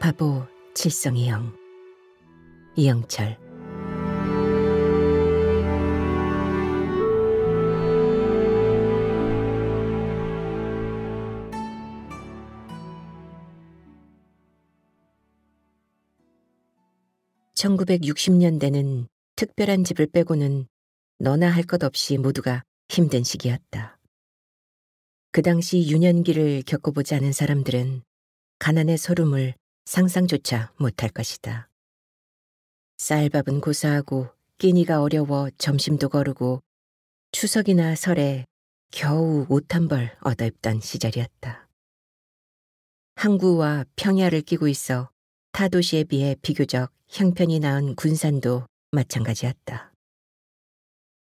바보 칠성이 형. 이영철. (1960년대는) 특별한 집을 빼고는 너나 할 것 없이 모두가 힘든 시기였다. 그 당시 유년기를 겪어보지 않은 사람들은 가난의 서름을 상상조차 못할 것이다. 쌀밥은 고사하고 끼니가 어려워 점심도 거르고 추석이나 설에 겨우 옷 한 벌 얻어입던 시절이었다. 항구와 평야를 끼고 있어 타도시에 비해 비교적 형편이 나은 군산도 마찬가지였다.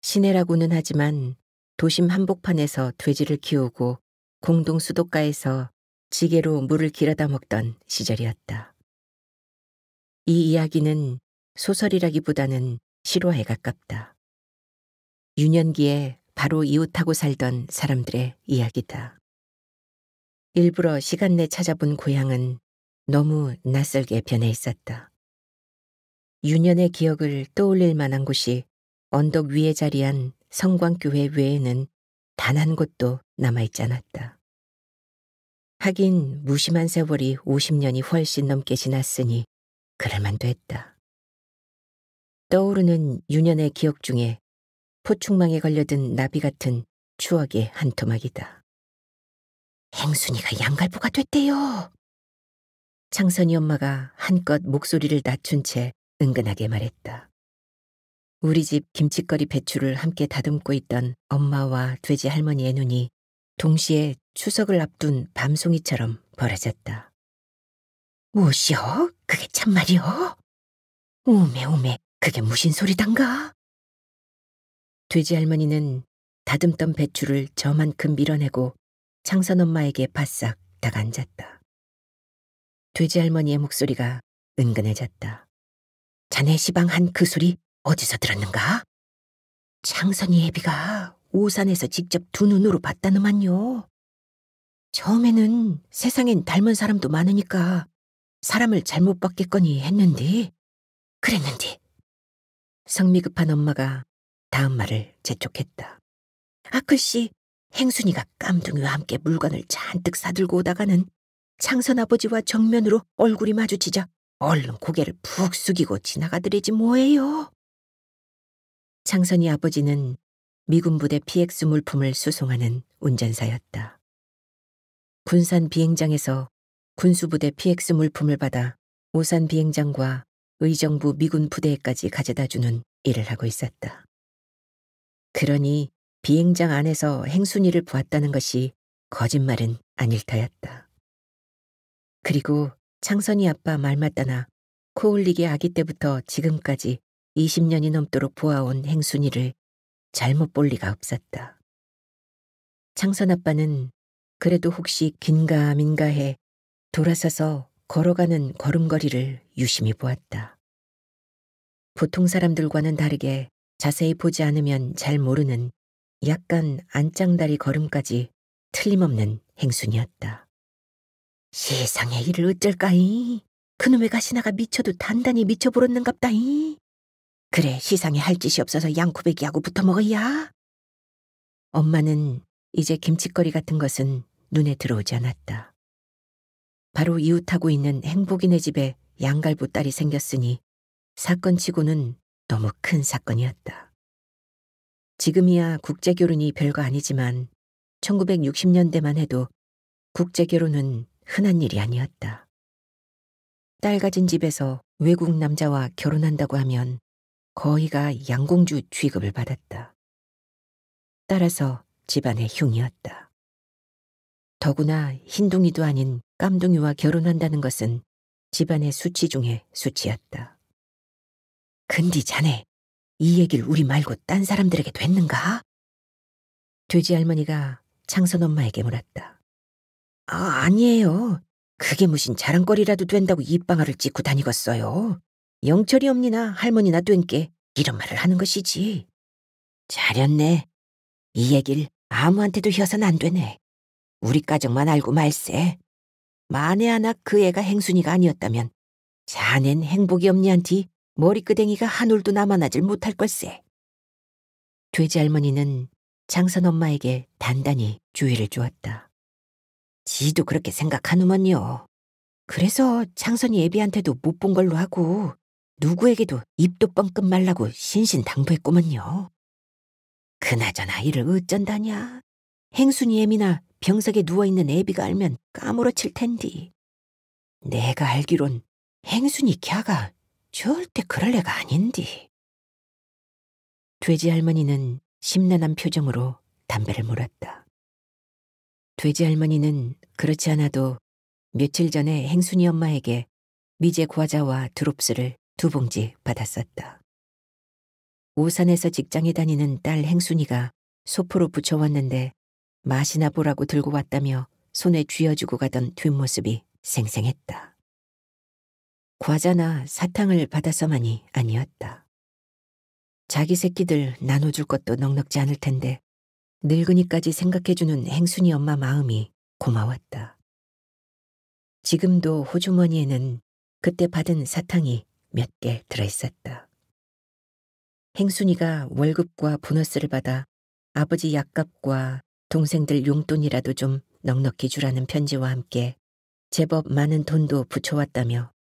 시내라고는 하지만 도심 한복판에서 돼지를 키우고 공동 수도가에서 지게로 물을 길어다 먹던 시절이었다. 이 이야기는 소설이라기보다는 실화에 가깝다. 유년기에 바로 이웃하고 살던 사람들의 이야기다. 일부러 시간 내 찾아본 고향은 너무 낯설게 변해 있었다. 유년의 기억을 떠올릴 만한 곳이 언덕 위에 자리한 성광교회 외에는 단 한 곳도 남아있지 않았다. 하긴 무심한 세월이 50년이 훨씬 넘게 지났으니 그럴만도 했다. 떠오르는 유년의 기억 중에 포충망에 걸려든 나비 같은 추억의 한 토막이다. 행순이가 양갈부가 됐대요. 창선이 엄마가 한껏 목소리를 낮춘 채 은근하게 말했다. 우리 집 김치거리 배추를 함께 다듬고 있던 엄마와 돼지 할머니의 눈이 동시에 추석을 앞둔 밤송이처럼 벌어졌다. 무엇이여? 그게 참말이여? 우메 그게 무슨 소리단가? 돼지 할머니는 다듬던 배추를 저만큼 밀어내고 창선 엄마에게 바싹 다가앉았다. 돼지 할머니의 목소리가 은근해졌다. 자네 시방한 그 소리 어디서 들었는가? 창선이 애비가 오산에서 직접 두 눈으로 봤다느만요. 처음에는 세상엔 닮은 사람도 많으니까 사람을 잘못 봤겠거니 했는데 그랬는데. 성미 급한 엄마가 다음 말을 재촉했다. 글씨 행순이가 깜둥이와 함께 물건을 잔뜩 사들고 오다가는 창선 아버지와 정면으로 얼굴이 마주치자 얼른 고개를 푹 숙이고 지나가더래지 뭐예요. 창선이 아버지는 미군 부대 PX 물품을 수송하는 운전사였다. 군산 비행장에서 군수부대 PX 물품을 받아 오산 비행장과 의정부 미군 부대에까지 가져다주는 일을 하고 있었다. 그러니 비행장 안에서 행순이를 보았다는 것이 거짓말은 아닐 터였다. 그리고 창선이 아빠 말 맞다나 코울리기 아기 때부터 지금까지 20년이 넘도록 보아온 행순이를 잘못 볼 리가 없었다. 창선 아빠는 그래도 혹시 긴가민가 해 돌아서서 걸어가는 걸음걸이를 유심히 보았다. 보통 사람들과는 다르게 자세히 보지 않으면 잘 모르는 약간 안짱다리 걸음까지 틀림없는 행순이었다. 세상에 이를 어쩔까이. 그놈의 가시나가 미쳐도 단단히 미쳐버렸는갑다이. 그래 시상에 할 짓이 없어서 양쿠배기하고 붙어먹어야. 엄마는 이제 김칫거리 같은 것은 눈에 들어오지 않았다. 바로 이웃하고 있는 행복이네 집에 양갈부 딸이 생겼으니 사건치고는 너무 큰 사건이었다. 지금이야 국제결혼이 별거 아니지만 1960년대만 해도 국제결혼은 흔한 일이 아니었다. 딸 가진 집에서 외국 남자와 결혼한다고 하면 거의가 양공주 취급을 받았다. 따라서 집안의 흉이었다. 더구나 흰둥이도 아닌 깜둥이와 결혼한다는 것은 집안의 수치 중에 수치였다. 근디 자네 이 얘기를 우리 말고 딴 사람들에게도 했는가? 돼지 할머니가 창선 엄마에게 물었다. 아니에요. 그게 무슨 자랑거리라도 된다고 입방아를 찍고 다니겠어요. 영철이 엄니나 할머니나 된께 이런 말을 하는 것이지. 잘했네. 이 얘기를 아무한테도 해서는 안 되네. 우리 가정만 알고 말세. 만에 하나 그 애가 행순이가 아니었다면 자넨 행복이 없니한티 머리끄댕이가 한 올도 남아나질 못할 걸세. 돼지 할머니는 장선 엄마에게 단단히 주의를 주었다. 지도 그렇게 생각하누먼요. 그래서 장선이 애비한테도 못 본 걸로 하고 누구에게도 입도 뻥끗 말라고 신신당부했구먼요. 그나저나 이를 어쩐다냐. 행순이 애미나 병석에 누워있는 애비가 알면 까무러칠 텐디. 내가 알기론 행순이 걔가 절대 그럴 애가 아닌디. 돼지 할머니는 심란한 표정으로 담배를 물었다. 돼지 할머니는 그렇지 않아도 며칠 전에 행순이 엄마에게 미제 과자와 드롭스를 2봉지 받았었다. 오산에서 직장에 다니는 딸 행순이가 소포로 붙여왔는데 맛이나 보라고 들고 왔다며 손에 쥐어주고 가던 뒷모습이 생생했다. 과자나 사탕을 받아서만이 아니었다. 자기 새끼들 나눠줄 것도 넉넉지 않을 텐데 늙은이까지 생각해주는 행순이 엄마 마음이 고마웠다. 지금도 호주머니에는 그때 받은 사탕이 몇 개 들어있었다. 행순이가 월급과 보너스를 받아 아버지 약값과 동생들 용돈이라도 좀 넉넉히 주라는 편지와 함께 제법 많은 돈도 붙여왔다며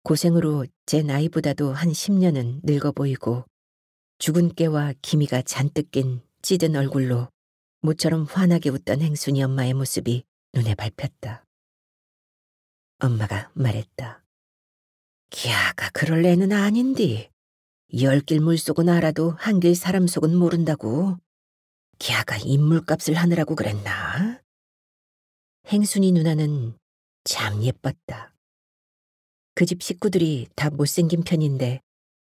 고생으로 제 나이보다도 한 10년은 늙어 보이고 죽은 깨와 기미가 잔뜩 낀 찌든 얼굴로 모처럼 환하게 웃던 행순이 엄마의 모습이 눈에 밟혔다. 엄마가 말했다. 기아가 그럴 애는 아닌디. 10길 물속은 알아도 1길 사람 속은 모른다고. 기아가 인물값을 하느라고 그랬나? 행순이 누나는 참 예뻤다. 그 집 식구들이 다 못생긴 편인데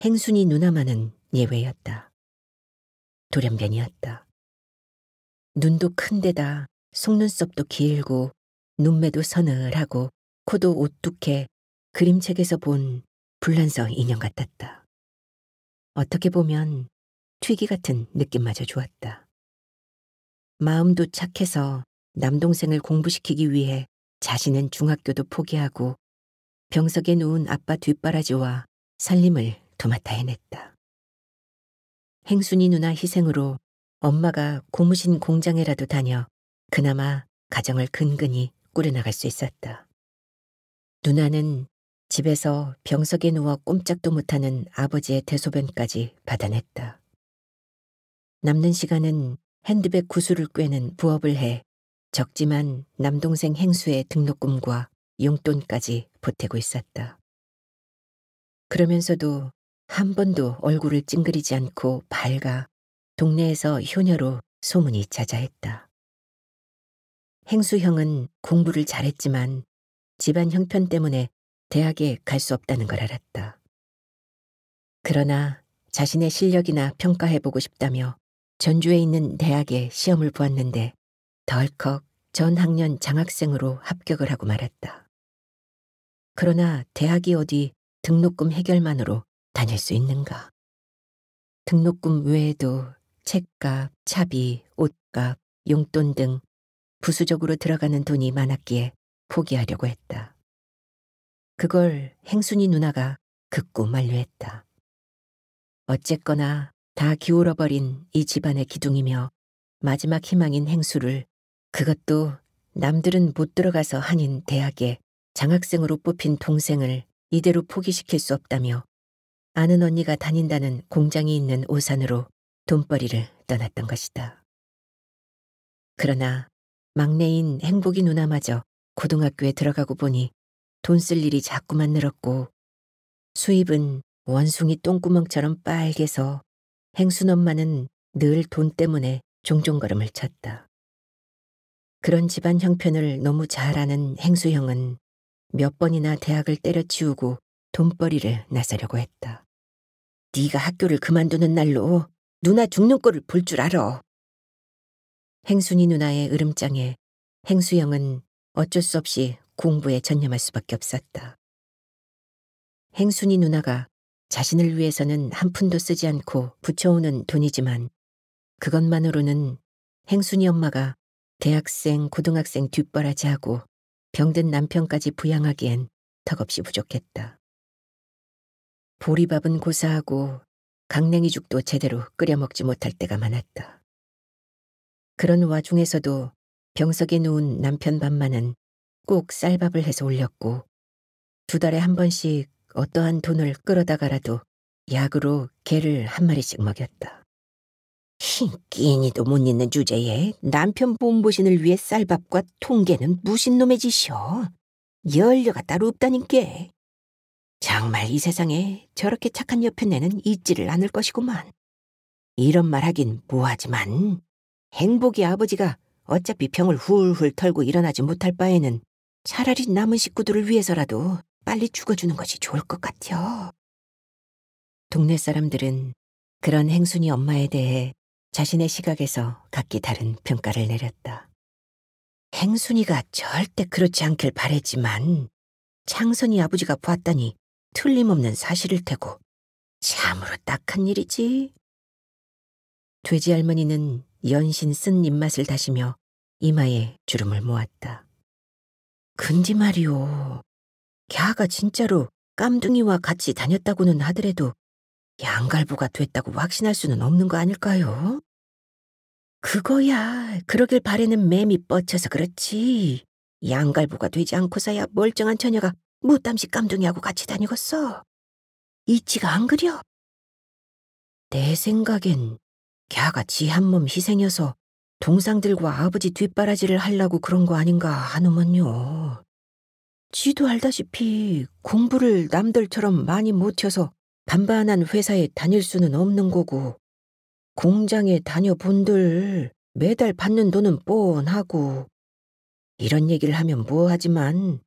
행순이 누나만은 예외였다. 돌연변이었다. 눈도 큰데다 속눈썹도 길고 눈매도 서늘하고 코도 오뚝해 그림책에서 본 불란서 인형 같았다. 어떻게 보면 튀기 같은 느낌마저 좋았다. 마음도 착해서 남동생을 공부시키기 위해 자신은 중학교도 포기하고 병석에 누운 아빠 뒷바라지와 살림을 도맡아 해냈다. 행순이 누나 희생으로 엄마가 고무신 공장에라도 다녀 그나마 가정을 근근히 꾸려나갈 수 있었다. 누나는 집에서 병석에 누워 꼼짝도 못하는 아버지의 대소변까지 받아냈다. 남는 시간은 핸드백 구슬을 꿰는 부업을 해 적지만 남동생 행수의 등록금과 용돈까지 보태고 있었다. 그러면서도 한 번도 얼굴을 찡그리지 않고 밝아 동네에서 효녀로 소문이 자자했다. 행수 형은 공부를 잘했지만 집안 형편 때문에 대학에 갈 수 없다는 걸 알았다. 그러나 자신의 실력이나 평가해보고 싶다며 전주에 있는 대학에 시험을 보았는데 덜컥 전 학년 장학생으로 합격을 하고 말았다. 그러나 대학이 어디 등록금 해결만으로 다닐 수 있는가? 등록금 외에도 책값, 차비, 옷값, 용돈 등 부수적으로 들어가는 돈이 많았기에 포기하려고 했다. 그걸 행순이 누나가 극구 만류했다. 어쨌거나 다 기울어버린 이 집안의 기둥이며 마지막 희망인 행수를 그것도 남들은 못 들어가서 한인 대학에 장학생으로 뽑힌 동생을 이대로 포기시킬 수 없다며 아는 언니가 다닌다는 공장이 있는 오산으로 돈벌이를 떠났던 것이다. 그러나 막내인 행복이 누나마저 고등학교에 들어가고 보니 돈 쓸 일이 자꾸만 늘었고 수입은 원숭이 똥구멍처럼 빨개서 행순 엄마는 늘 돈 때문에 종종 걸음을 쳤다. 그런 집안 형편을 너무 잘 아는 행수 형은 몇 번이나 대학을 때려치우고 돈벌이를 나서려고 했다. 네가 학교를 그만두는 날로 누나 죽는 꼴을 볼 줄 알아. 행순이 누나의 으름장에 행수 형은 어쩔 수 없이 공부에 전념할 수밖에 없었다. 행순이 누나가 자신을 위해서는 한 푼도 쓰지 않고 붙여오는 돈이지만 그것만으로는 행순이 엄마가 대학생, 고등학생 뒷바라지하고 병든 남편까지 부양하기엔 턱없이 부족했다. 보리밥은 고사하고 강냉이죽도 제대로 끓여 먹지 못할 때가 많았다. 그런 와중에서도 병석에 누운 남편 밥만은 꼭 쌀밥을 해서 올렸고 2달에 한 번씩 어떠한 돈을 끌어다가라도 약으로 개를 1마리씩 먹였다. 끼니도 못 있는 주제에 남편 몸보신을 위해 쌀밥과 통개는 무슨 놈의 짓이여. 연료가 따로 없다nin께. 정말 이 세상에 저렇게 착한 여편네는 있지를 않을 것이구만. 이런 말 하긴 뭐하지만 행복이 아버지가 어차피 병을 훌훌 털고 일어나지 못할 바에는 차라리 남은 식구들을 위해서라도 빨리 죽어주는 것이 좋을 것 같여. 동네 사람들은 그런 행순이 엄마에 대해 자신의 시각에서 각기 다른 평가를 내렸다. 행순이가 절대 그렇지 않길 바랬지만 창선이 아버지가 봤다니 틀림없는 사실일 테고 참으로 딱한 일이지. 돼지 할머니는 연신 쓴 입맛을 다시며 이마에 주름을 모았다. 근데 말이오, 걔가 진짜로 깜둥이와 같이 다녔다고는 하더라도 양갈부가 됐다고 확신할 수는 없는 거 아닐까요? 그거야 그러길 바라는 맴이 뻗쳐서 그렇지. 양갈부가 되지 않고서야 멀쩡한 처녀가 무땀시 깜둥이하고 같이 다니겠어. 있지가 안 그려? 내 생각엔 걔가 지 한 몸 희생여서 동상들과 아버지 뒷바라지를 하려고 그런 거 아닌가 하노먼요. 지도 알다시피 공부를 남들처럼 많이 못해서 반반한 회사에 다닐 수는 없는 거고 공장에 다녀본들 매달 받는 돈은 뻔하고 이런 얘기를 하면 뭐하지만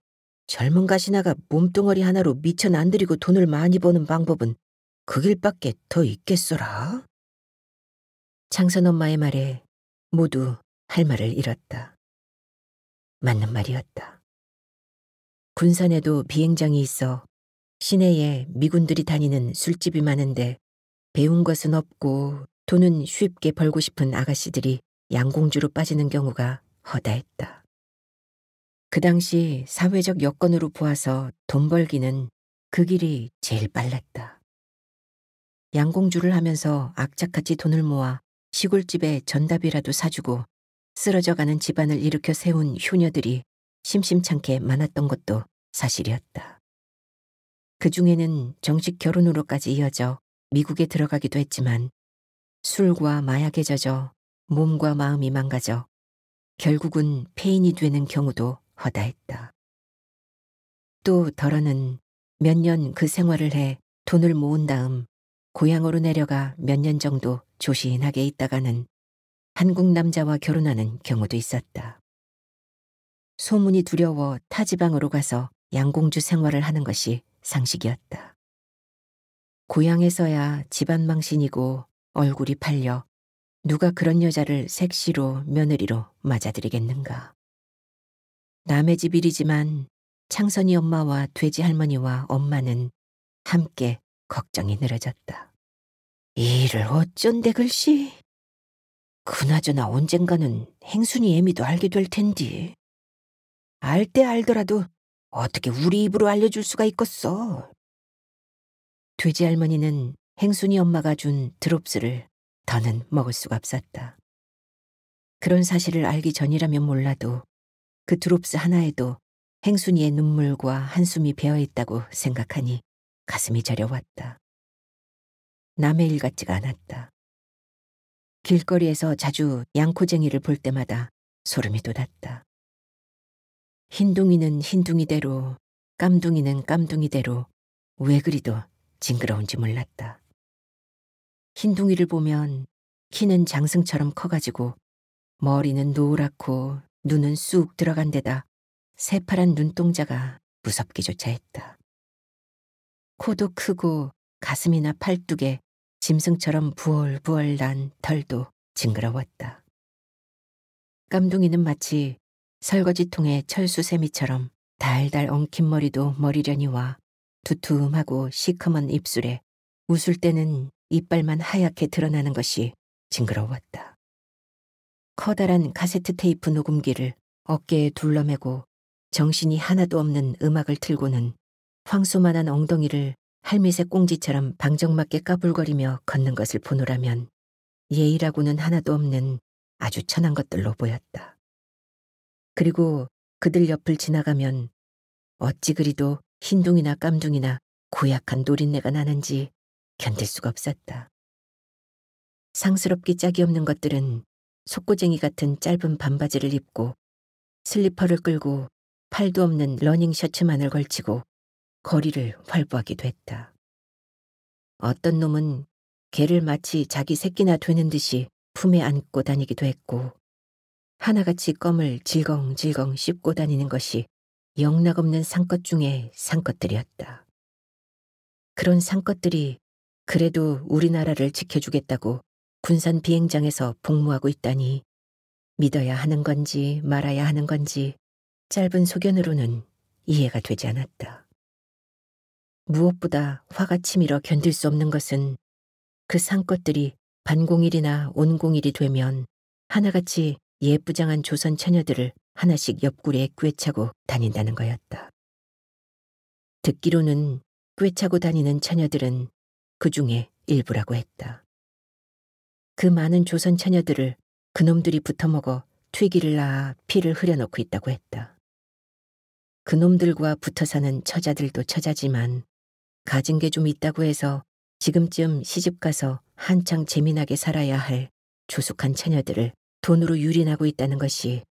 젊은 가시나가 몸뚱어리 하나로 미천 안 들이고 돈을 많이 버는 방법은 그 길밖에 더 있겠어라. 창선 엄마의 말에 모두 할 말을 잃었다. 맞는 말이었다. 군산에도 비행장이 있어 시내에 미군들이 다니는 술집이 많은데 배운 것은 없고 돈은 쉽게 벌고 싶은 아가씨들이 양공주로 빠지는 경우가 허다했다. 그 당시 사회적 여건으로 보아서 돈 벌기는 그 길이 제일 빨랐다. 양공주를 하면서 악착같이 돈을 모아 시골집에 전답이라도 사주고 쓰러져가는 집안을 일으켜 세운 효녀들이 심심찮게 많았던 것도 사실이었다. 그 중에는 정식 결혼으로까지 이어져 미국에 들어가기도 했지만 술과 마약에 젖어 몸과 마음이 망가져 결국은 폐인이 되는 경우도 허다했다. 또 덜어는 몇 년 그 생활을 해 돈을 모은 다음 고향으로 내려가 몇 년 정도 조신하게 있다가는 한국 남자와 결혼하는 경우도 있었다. 소문이 두려워 타 지방으로 가서 양공주 생활을 하는 것이 상식이었다. 고향에서야 집안 망신이고 얼굴이 팔려 누가 그런 여자를 색시로 며느리로 맞아들이겠는가. 남의 집 일이지만 창선이 엄마와 돼지 할머니와 엄마는 함께 걱정이 늘어졌다. 이 일을 어쩐데 글씨. 그나저나 언젠가는 행순이 애미도 알게 될 텐디. 알 때 알더라도 어떻게 우리 입으로 알려줄 수가 있겠어. 돼지 할머니는 행순이 엄마가 준 드롭스를 더는 먹을 수가 없었다. 그런 사실을 알기 전이라면 몰라도 그 드롭스 하나에도 행순이의 눈물과 한숨이 배어있다고 생각하니 가슴이 저려왔다. 남의 일 같지가 않았다. 길거리에서 자주 양코쟁이를 볼 때마다 소름이 돋았다. 흰둥이는 흰둥이대로 깜둥이는 깜둥이대로 왜 그리도 징그러운지 몰랐다. 흰둥이를 보면 키는 장승처럼 커가지고 머리는 노랗고 눈은 쑥 들어간 데다 새파란 눈동자가 무섭기조차 했다. 코도 크고 가슴이나 팔뚝에 짐승처럼 부얼부얼 난 털도 징그러웠다. 깜둥이는 마치 설거지통에 철수세미처럼 달달 엉킨 머리도 머리려니와 두툼하고 시커먼 입술에 웃을 때는 이빨만 하얗게 드러나는 것이 징그러웠다. 커다란 카세트 테이프 녹음기를 어깨에 둘러매고 정신이 하나도 없는 음악을 틀고는 황소만한 엉덩이를 할미새 꽁지처럼 방정맞게 까불거리며 걷는 것을 보노라면 예의라고는 하나도 없는 아주 천한 것들로 보였다. 그리고 그들 옆을 지나가면 어찌 그리도 흰둥이나 깜둥이나 고약한 노린내가 나는지 견딜 수가 없었다. 상스럽기 짝이 없는 것들은 속고쟁이 같은 짧은 반바지를 입고 슬리퍼를 끌고 팔도 없는 러닝 셔츠만을 걸치고 거리를 활보하기도 했다. 어떤 놈은 개를 마치 자기 새끼나 되는 듯이 품에 안고 다니기도 했고 하나같이 껌을 질겅질겅 씹고 다니는 것이 영락없는 상껏 중에 상껏들이었다. 그런 상껏들이 그래도 우리나라를 지켜주겠다고 군산 비행장에서 복무하고 있다니 믿어야 하는 건지 말아야 하는 건지 짧은 소견으로는 이해가 되지 않았다. 무엇보다 화가 치밀어 견딜 수 없는 것은 그 상껏들이 반공일이나 온공일이 되면 하나같이 예쁘장한 조선 처녀들을 하나씩 옆구리에 꿰차고 다닌다는 거였다. 듣기로는 꿰차고 다니는 처녀들은 그 중에 일부라고 했다. 그 많은 조선 처녀들을 그놈들이 붙어먹어 튀기를 낳아 피를 흐려놓고 있다고 했다. 그놈들과 붙어 사는 처자들도 처자지만 가진 게 좀 있다고 해서 지금쯤 시집가서 한창 재미나게 살아야 할 조숙한 처녀들을 돈으로 유린하고 있다는 것이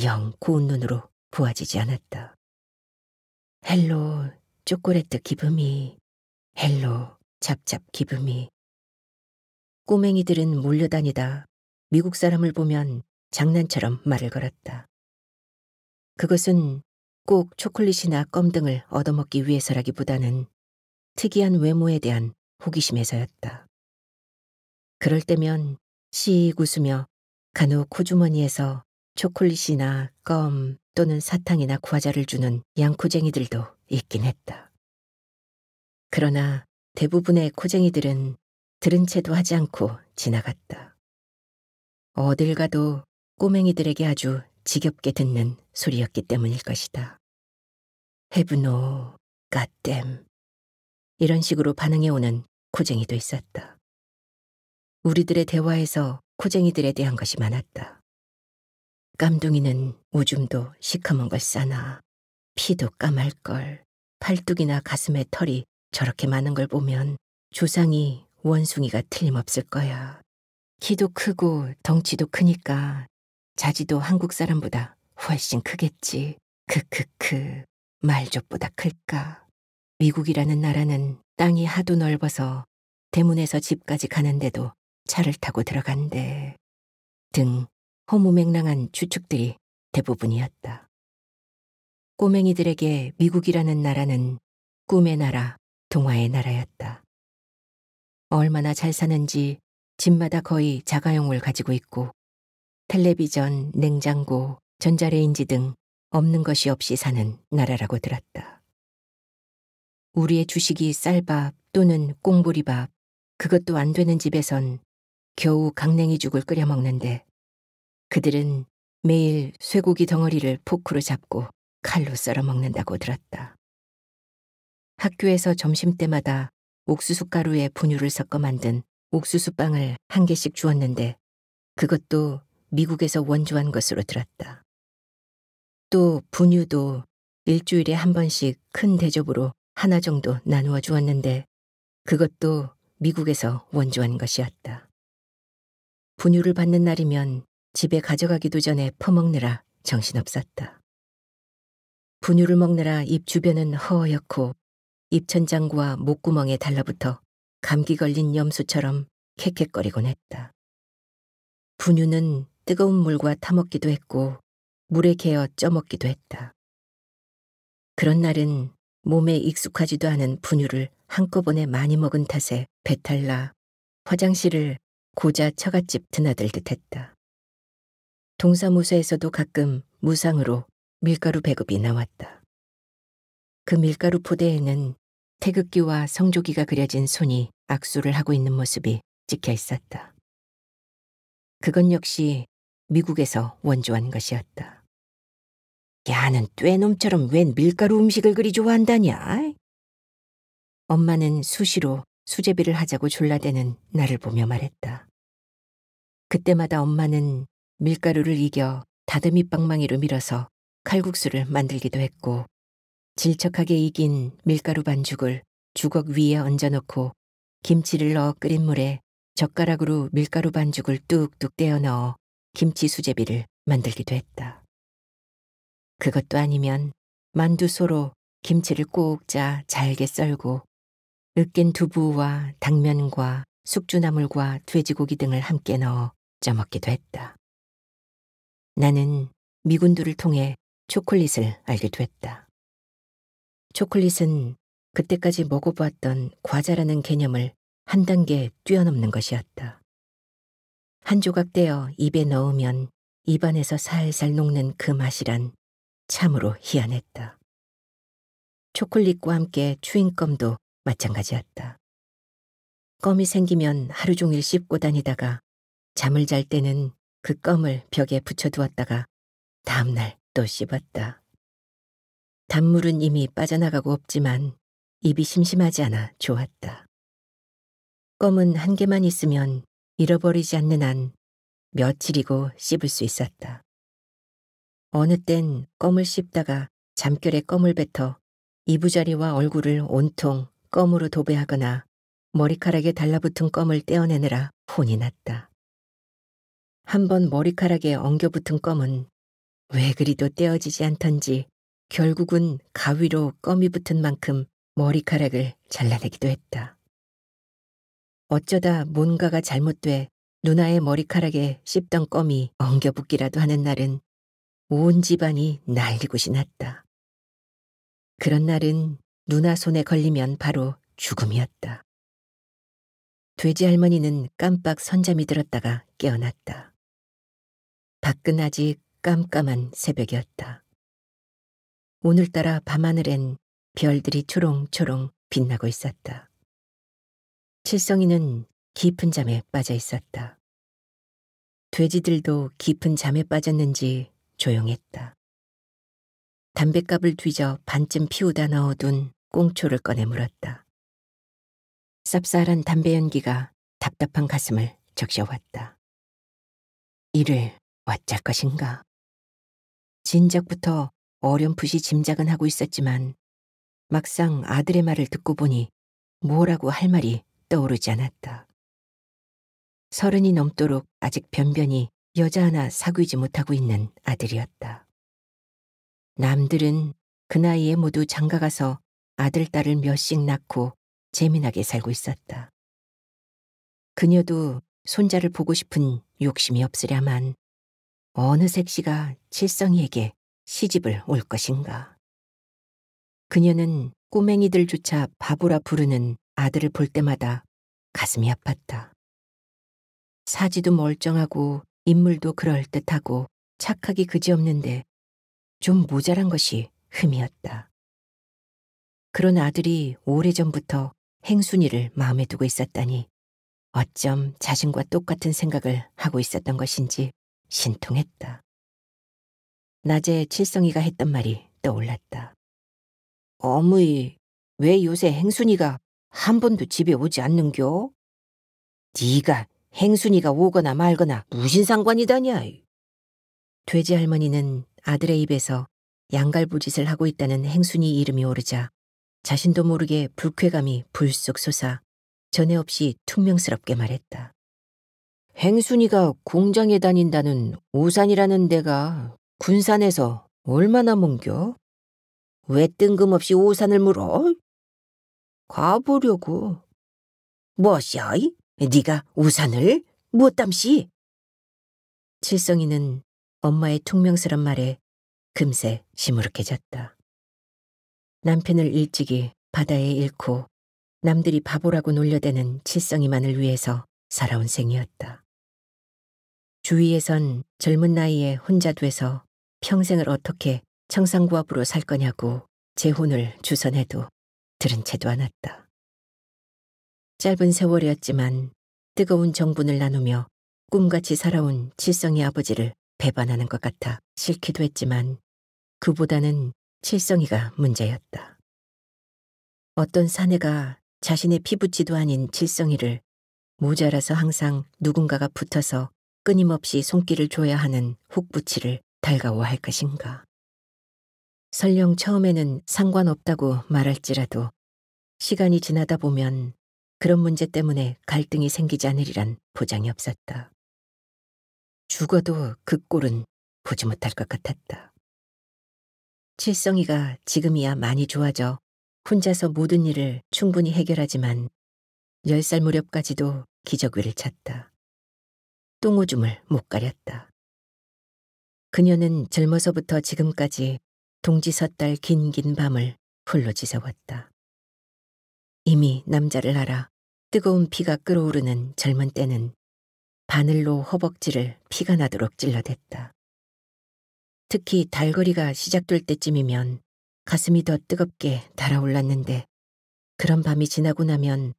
영 고운 눈으로 보아지지 않았다. 헬로 쪼꼬레트 기브미, 헬로 잡잡 기브미. 꼬맹이들은 몰려다니다 미국 사람을 보면 장난처럼 말을 걸었다. 그것은 꼭 초콜릿이나 껌 등을 얻어먹기 위해서라기보다는 특이한 외모에 대한 호기심에서였다. 그럴 때면 씩 웃으며 간혹 코주머니에서 초콜릿이나 껌 또는 사탕이나 과자를 주는 양코쟁이들도 있긴 했다. 그러나 대부분의 코쟁이들은 들은 채도 하지 않고 지나갔다. 어딜 가도 꼬맹이들에게 아주 지겹게 듣는 소리였기 때문일 것이다. 헤브노, 갓댐 이런 식으로 반응해오는 코쟁이도 있었다. 우리들의 대화에서 코쟁이들에 대한 것이 많았다. 깜둥이는 오줌도 시커먼 걸 싸나 피도 까말걸 팔뚝이나 가슴에 털이 저렇게 많은 걸 보면 조상이 원숭이가 틀림없을 거야. 키도 크고 덩치도 크니까 자지도 한국 사람보다 훨씬 크겠지. 크크크 말족보다 클까. 미국이라는 나라는 땅이 하도 넓어서 대문에서 집까지 가는데도 차를 타고 들어간대. 등 허무맹랑한 추측들이 대부분이었다. 꼬맹이들에게 미국이라는 나라는 꿈의 나라, 동화의 나라였다. 얼마나 잘 사는지 집마다 거의 자가용을 가지고 있고 텔레비전, 냉장고, 전자레인지 등 없는 것이 없이 사는 나라라고 들었다. 우리의 주식이 쌀밥 또는 꽁보리밥, 그것도 안 되는 집에선 겨우 강냉이죽을 끓여 먹는데 그들은 매일 쇠고기 덩어리를 포크로 잡고 칼로 썰어 먹는다고 들었다. 학교에서 점심때마다 옥수수 가루에 분유를 섞어 만든 옥수수빵을 한 개씩 주었는데 그것도 미국에서 원조한 것으로 들었다. 또 분유도 일주일에 한 번씩 큰 대접으로 하나 정도 나누어 주었는데 그것도 미국에서 원조한 것이었다. 분유를 받는 날이면 집에 가져가기도 전에 퍼먹느라 정신없었다. 분유를 먹느라 입 주변은 허옇고 입천장과 목구멍에 달라붙어 감기 걸린 염소처럼 캑캑거리곤 했다. 분유는 뜨거운 물과 타먹기도 했고 물에 개어 쪄먹기도 했다. 그런 날은 몸에 익숙하지도 않은 분유를 한꺼번에 많이 먹은 탓에 배탈나 화장실을 고자 처갓집 드나들듯 했다. 동사무소에서도 가끔 무상으로 밀가루 배급이 나왔다. 그 밀가루 포대에는 태극기와 성조기가 그려진 손이 악수를 하고 있는 모습이 찍혀 있었다. 그건 역시 미국에서 원조한 것이었다. 야는 떼놈처럼 웬 밀가루 음식을 그리 좋아한다냐? 엄마는 수시로 수제비를 하자고 졸라대는 나를 보며 말했다. 그때마다 엄마는 밀가루를 이겨 다듬이 빵망이로 밀어서 칼국수를 만들기도 했고, 질척하게 익인 밀가루 반죽을 주걱 위에 얹어놓고 김치를 넣어 끓인 물에 젓가락으로 밀가루 반죽을 뚝뚝 떼어 넣어 김치 수제비를 만들기도 했다. 그것도 아니면 만두소로 김치를 꼭 짜 잘게 썰고 으깬 두부와 당면과 숙주나물과 돼지고기 등을 함께 넣어 쪄먹기도 했다. 나는 미군두를 통해 초콜릿을 알기도 했다. 초콜릿은 그때까지 먹어보았던 과자라는 개념을 한 단계 뛰어넘는 것이었다. 한 조각 떼어 입에 넣으면 입안에서 살살 녹는 그 맛이란 참으로 희한했다. 초콜릿과 함께 추잉껌도 마찬가지였다. 껌이 생기면 하루 종일 씹고 다니다가 잠을 잘 때는 그 껌을 벽에 붙여두었다가 다음날 또 씹었다. 단물은 이미 빠져나가고 없지만 입이 심심하지 않아 좋았다. 껌은 한 개만 있으면 잃어버리지 않는 한 며칠이고 씹을 수 있었다. 어느 땐 껌을 씹다가 잠결에 껌을 뱉어 이부자리와 얼굴을 온통 껌으로 도배하거나 머리카락에 달라붙은 껌을 떼어내느라 혼이 났다. 한번 머리카락에 엉겨붙은 껌은 왜 그리도 떼어지지 않던지 결국은 가위로 껌이 붙은 만큼 머리카락을 잘라내기도 했다. 어쩌다 뭔가가 잘못돼 누나의 머리카락에 씹던 껌이 엉겨붙기라도 하는 날은 온 집안이 난리굿이 났다. 그런 날은 누나 손에 걸리면 바로 죽음이었다. 돼지 할머니는 깜빡 선잠이 들었다가 깨어났다. 밖은 아직 깜깜한 새벽이었다. 오늘따라 밤하늘엔 별들이 초롱초롱 빛나고 있었다. 칠성이는 깊은 잠에 빠져 있었다. 돼지들도 깊은 잠에 빠졌는지 조용했다. 담뱃갑을 뒤져 반쯤 피우다 넣어둔 꽁초를 꺼내 물었다. 쌉쌀한 담배 연기가 답답한 가슴을 적셔왔다. 이를 어쩔 것인가. 진작부터 어렴풋이 짐작은 하고 있었지만 막상 아들의 말을 듣고 보니 뭐라고 할 말이 떠오르지 않았다. 30이 넘도록 아직 변변히 여자 하나 사귀지 못하고 있는 아들이었다. 남들은 그 나이에 모두 장가가서 아들, 딸을 몇씩 낳고 재미나게 살고 있었다. 그녀도 손자를 보고 싶은 욕심이 없으랴만 어느 색시가 칠성이에게 시집을 올 것인가. 그녀는 꼬맹이들조차 바보라 부르는 아들을 볼 때마다 가슴이 아팠다. 사지도 멀쩡하고 인물도 그럴듯하고 착하기 그지없는데 좀 모자란 것이 흠이었다. 그런 아들이 오래전부터 행순이를 마음에 두고 있었다니 어쩜 자신과 똑같은 생각을 하고 있었던 것인지 신통했다. 낮에 칠성이가 했던 말이 떠올랐다. 어머이, 왜 요새 행순이가 한 번도 집에 오지 않는겨? 네가 행순이가 오거나 말거나 무슨 상관이다냐? 돼지 할머니는 아들의 입에서 양갈부짓을 하고 있다는 행순이 이름이 오르자 자신도 모르게 불쾌감이 불쑥 솟아 전에 없이 퉁명스럽게 말했다. 행순이가 공장에 다닌다는 오산이라는 데가 군산에서 얼마나 먼겨? 왜 뜬금없이 오산을 물어? 가보려고. 뭐시야? 네가 우산을? 무엇담시? 칠성이는 엄마의 퉁명스런 말에 금세 시무룩해졌다. 남편을 일찍이 바다에 잃고 남들이 바보라고 놀려대는 칠성이만을 위해서 살아온 생이었다. 주위에선 젊은 나이에 혼자 돼서 평생을 어떻게 청산구업으로 살 거냐고 재혼을 주선해도 들은 채도 않았다. 짧은 세월이었지만 뜨거운 정분을 나누며 꿈같이 살아온 칠성이 아버지를 배반하는 것 같아 싫기도 했지만 그보다는 칠성이가 문제였다. 어떤 사내가 자신의 피부치도 아닌 칠성이를 모자라서 항상 누군가가 붙어서 끊임없이 손길을 줘야 하는 훅붙이를 달가워할 것인가. 설령 처음에는 상관없다고 말할지라도 시간이 지나다 보면 그런 문제 때문에 갈등이 생기지 않으리란 보장이 없었다. 죽어도 그 꼴은 보지 못할 것 같았다. 칠성이가 지금이야 많이 좋아져 혼자서 모든 일을 충분히 해결하지만 10살 무렵까지도 기저귀를 찼다. 똥오줌을 못 가렸다. 그녀는 젊어서부터 지금까지 동지섣달 긴긴 밤을 홀로 지새웠다. 이미 남자를 알아 뜨거운 피가 끓어오르는 젊은 때는 바늘로 허벅지를 피가 나도록 찔러댔다. 특히 달거리가 시작될 때쯤이면 가슴이 더 뜨겁게 달아올랐는데 그런 밤이 지나고 나면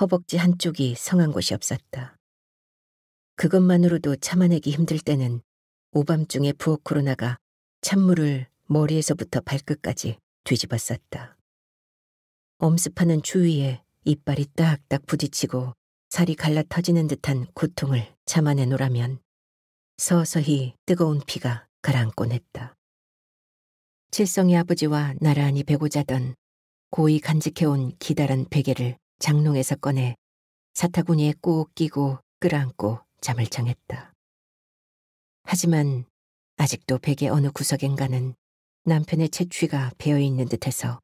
허벅지 한쪽이 성한 곳이 없었다. 그것만으로도 참아내기 힘들 때는 오밤중에 부엌으로 나가 찬물을 머리에서부터 발끝까지 뒤집었었다. 엄습하는 추위에 이빨이 딱딱 부딪히고 살이 갈라 터지는 듯한 고통을 참아내노라면 서서히 뜨거운 피가 가라앉곤 했다. 칠성이 아버지와 나란히 베고 자던 고이 간직해온 기다란 베개를 장롱에서 꺼내 사타구니에 꼭 끼고 끌어안고 잠을 청했다. 하지만 아직도 베개 어느 구석엔가는 남편의 채취가 배어있는 듯해서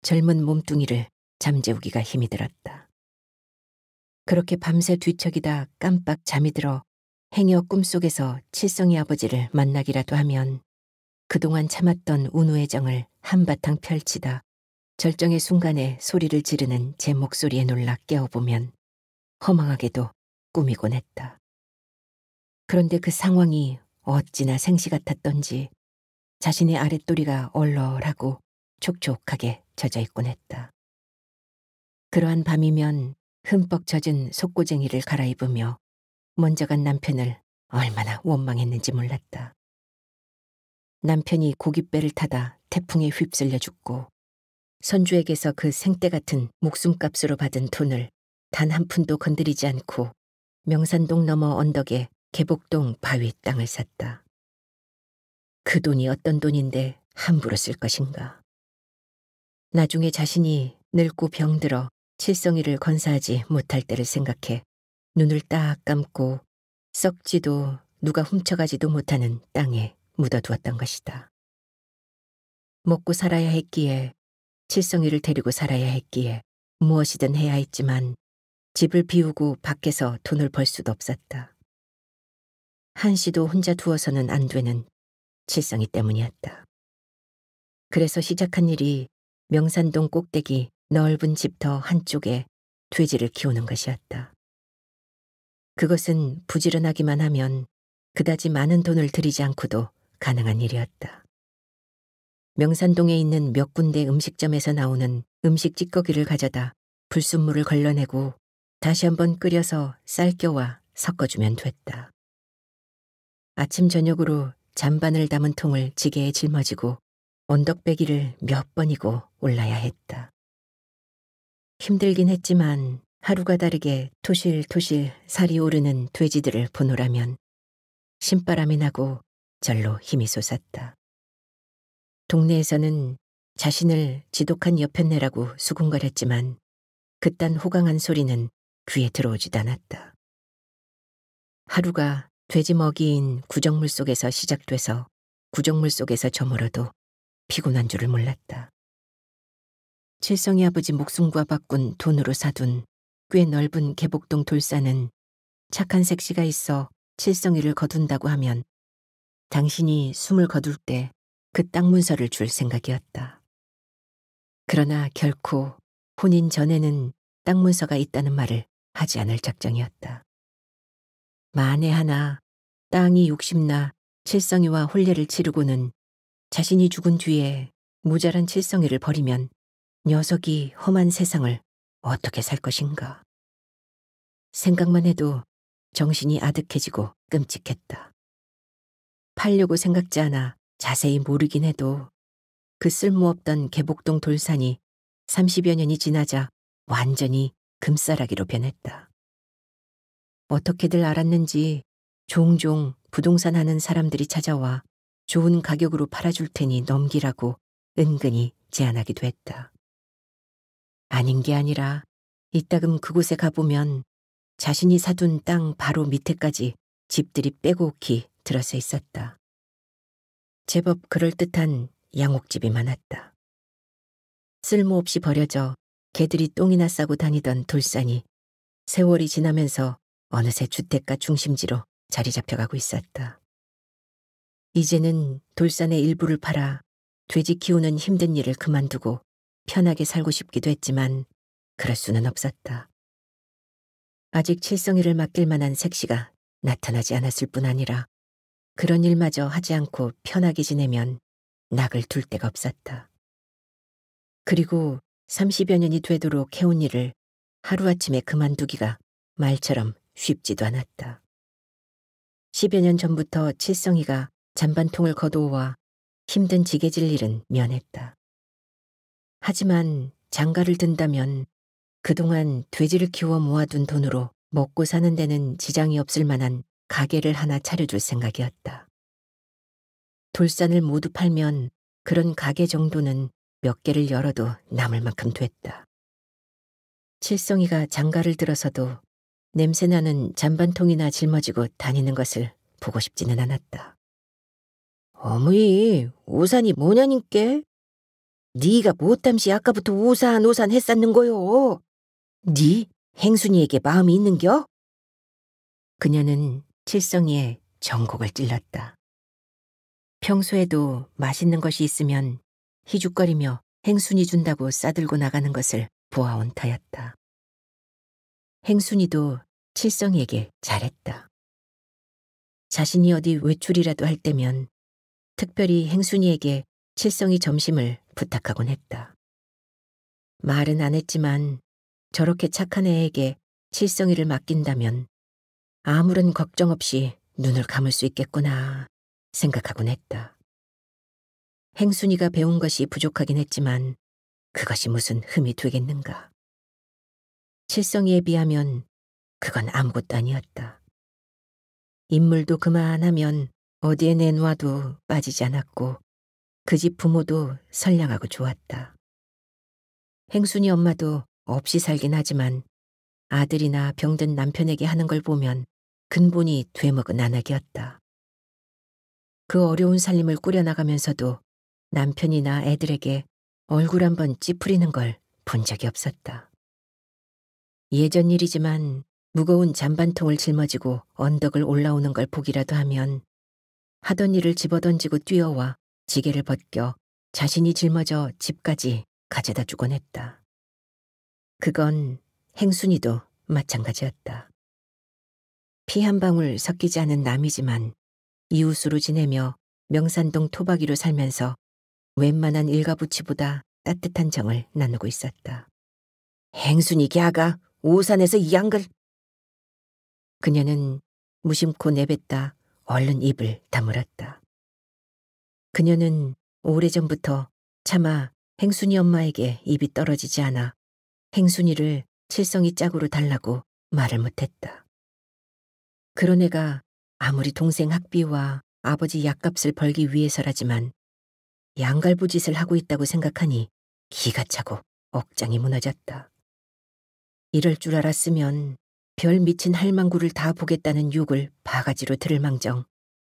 젊은 몸뚱이를 잠재우기가 힘이 들었다. 그렇게 밤새 뒤척이다 깜빡 잠이 들어 행여 꿈속에서 칠성이 아버지를 만나기라도 하면 그동안 참았던 운우의 정을 한바탕 펼치다 절정의 순간에 소리를 지르는 제 목소리에 놀라 깨어보면 허망하게도 꿈이곤 했다. 그런데 그 상황이 어찌나 생시 같았던지 자신의 아랫도리가 얼얼하고 촉촉하게 젖어 있곤 했다. 그러한 밤이면 흠뻑 젖은 속고쟁이를 갈아입으며 먼저 간 남편을 얼마나 원망했는지 몰랐다. 남편이 고깃배를 타다 태풍에 휩쓸려 죽고 선주에게서 그 생떼 같은 목숨값으로 받은 돈을 단 한 푼도 건드리지 않고 명산동 너머 언덕에 계복동 바위 땅을 샀다. 그 돈이 어떤 돈인데 함부로 쓸 것인가. 나중에 자신이 늙고 병들어 칠성이를 건사하지 못할 때를 생각해 눈을 딱 감고 썩지도 누가 훔쳐가지도 못하는 땅에 묻어두었던 것이다. 먹고 살아야 했기에 칠성이를 데리고 살아야 했기에 무엇이든 해야 했지만 집을 비우고 밖에서 돈을 벌 수도 없었다. 한시도 혼자 두어서는 안 되는 칠성이 때문이었다. 그래서 시작한 일이 명산동 꼭대기 넓은 집터 한쪽에 돼지를 키우는 것이었다. 그것은 부지런하기만 하면 그다지 많은 돈을 들이지 않고도 가능한 일이었다. 명산동에 있는 몇 군데 음식점에서 나오는 음식 찌꺼기를 가져다 불순물을 걸러내고 다시 한번 끓여서 쌀 껴와 섞어주면 됐다. 아침 저녁으로 잔반을 담은 통을 지게에 짊어지고 언덕배기를 몇 번이고 올라야 했다. 힘들긴 했지만 하루가 다르게 토실토실 살이 오르는 돼지들을 보노라면 신바람이 나고 절로 힘이 솟았다. 동네에서는 자신을 지독한 여편네라고 수군거렸지만 그딴 호강한 소리는 귀에 들어오지도 않았다. 하루가 돼지 먹이인 구정물 속에서 시작돼서 구정물 속에서 저물어도 피곤한 줄을 몰랐다. 칠성이 아버지 목숨과 바꾼 돈으로 사둔 꽤 넓은 계복동 돌산은 착한 색시가 있어 칠성이를 거둔다고 하면 당신이 숨을 거둘 때 그 땅 문서를 줄 생각이었다. 그러나 결코 혼인 전에는 땅 문서가 있다는 말을 하지 않을 작정이었다. 만에 하나 땅이 욕심나 칠성이와 혼례를 치르고는 자신이 죽은 뒤에 모자란 칠성이를 버리면 녀석이 험한 세상을 어떻게 살 것인가. 생각만 해도 정신이 아득해지고 끔찍했다. 팔려고 생각지 않아 자세히 모르긴 해도 그 쓸모없던 계복동 돌산이 30여 년이 지나자 완전히 금싸라기로 변했다. 어떻게들 알았는지 종종 부동산 하는 사람들이 찾아와 좋은 가격으로 팔아줄 테니 넘기라고 은근히 제안하기도 했다. 아닌 게 아니라 이따금 그곳에 가보면 자신이 사둔 땅 바로 밑에까지 집들이 빼곡히 들어서 있었다. 제법 그럴듯한 양옥집이 많았다. 쓸모없이 버려져 개들이 똥이나 싸고 다니던 돌산이 세월이 지나면서 어느새 주택가 중심지로 자리 잡혀가고 있었다. 이제는 돌산의 일부를 팔아 돼지 키우는 힘든 일을 그만두고 편하게 살고 싶기도 했지만 그럴 수는 없었다. 아직 칠성이를 맡길 만한 색시가 나타나지 않았을 뿐 아니라 그런 일마저 하지 않고 편하게 지내면 낙을 둘 데가 없었다. 그리고 30여 년이 되도록 해온 일을 하루아침에 그만두기가 말처럼 쉽지도 않았다. 10여 년 전부터 칠성이가 잔반통을 거두어와 힘든 지게질 일은 면했다. 하지만 장가를 든다면 그동안 돼지를 키워 모아둔 돈으로 먹고 사는 데는 지장이 없을 만한 가게를 하나 차려줄 생각이었다. 돌산을 모두 팔면 그런 가게 정도는 몇 개를 열어도 남을 만큼 됐다. 칠성이가 장가를 들어서도 냄새나는 잔반통이나 짊어지고 다니는 것을 보고 싶지는 않았다. 어머니, 오산이 뭐냐니께? 네가 뭐땀시 아까부터 오산 오산 했었는 거요? 네 행순이에게 마음이 있는겨? 그녀는 칠성이의 정곡을 찔렀다. 평소에도 맛있는 것이 있으면 희죽거리며 행순이 준다고 싸들고 나가는 것을 보아온 터였다. 행순이도 칠성이에게 잘했다. 자신이 어디 외출이라도 할 때면 특별히 행순이에게 칠성이 점심을 부탁하곤 했다. 말은 안 했지만 저렇게 착한 애에게 칠성이를 맡긴다면 아무런 걱정 없이 눈을 감을 수 있겠구나 생각하곤 했다. 행순이가 배운 것이 부족하긴 했지만 그것이 무슨 흠이 되겠는가. 칠성이에 비하면 그건 아무것도 아니었다. 인물도 그만하면 어디에 내놓아도 빠지지 않았고 그 집 부모도 선량하고 좋았다. 행순이 엄마도 없이 살긴 하지만 아들이나 병든 남편에게 하는 걸 보면 근본이 되먹은 안악이었다. 그 어려운 살림을 꾸려나가면서도 남편이나 애들에게 얼굴 한번 찌푸리는 걸 본 적이 없었다. 예전 일이지만 무거운 잔반통을 짊어지고 언덕을 올라오는 걸 보기라도 하면 하던 일을 집어던지고 뛰어와 지게를 벗겨 자신이 짊어져 집까지 가져다 주곤 했다. 그건 행순이도 마찬가지였다. 피 한 방울 섞이지 않은 남이지만 이웃으로 지내며 명산동 토박이로 살면서 웬만한 일가부치보다 따뜻한 정을 나누고 있었다. 행순이 걔가 오산에서 이 양글. 그녀는 무심코 내뱉다 얼른 입을 다물었다. 그녀는 오래전부터 차마 행순이 엄마에게 입이 떨어지지 않아 행순이를 칠성이 짝으로 달라고 말을 못했다. 그런 애가 아무리 동생 학비와 아버지 약값을 벌기 위해서라지만 양갈부짓을 하고 있다고 생각하니 기가 차고 억장이 무너졌다. 이럴 줄 알았으면 별 미친 할망구를 다 보겠다는 욕을 바가지로 들을 망정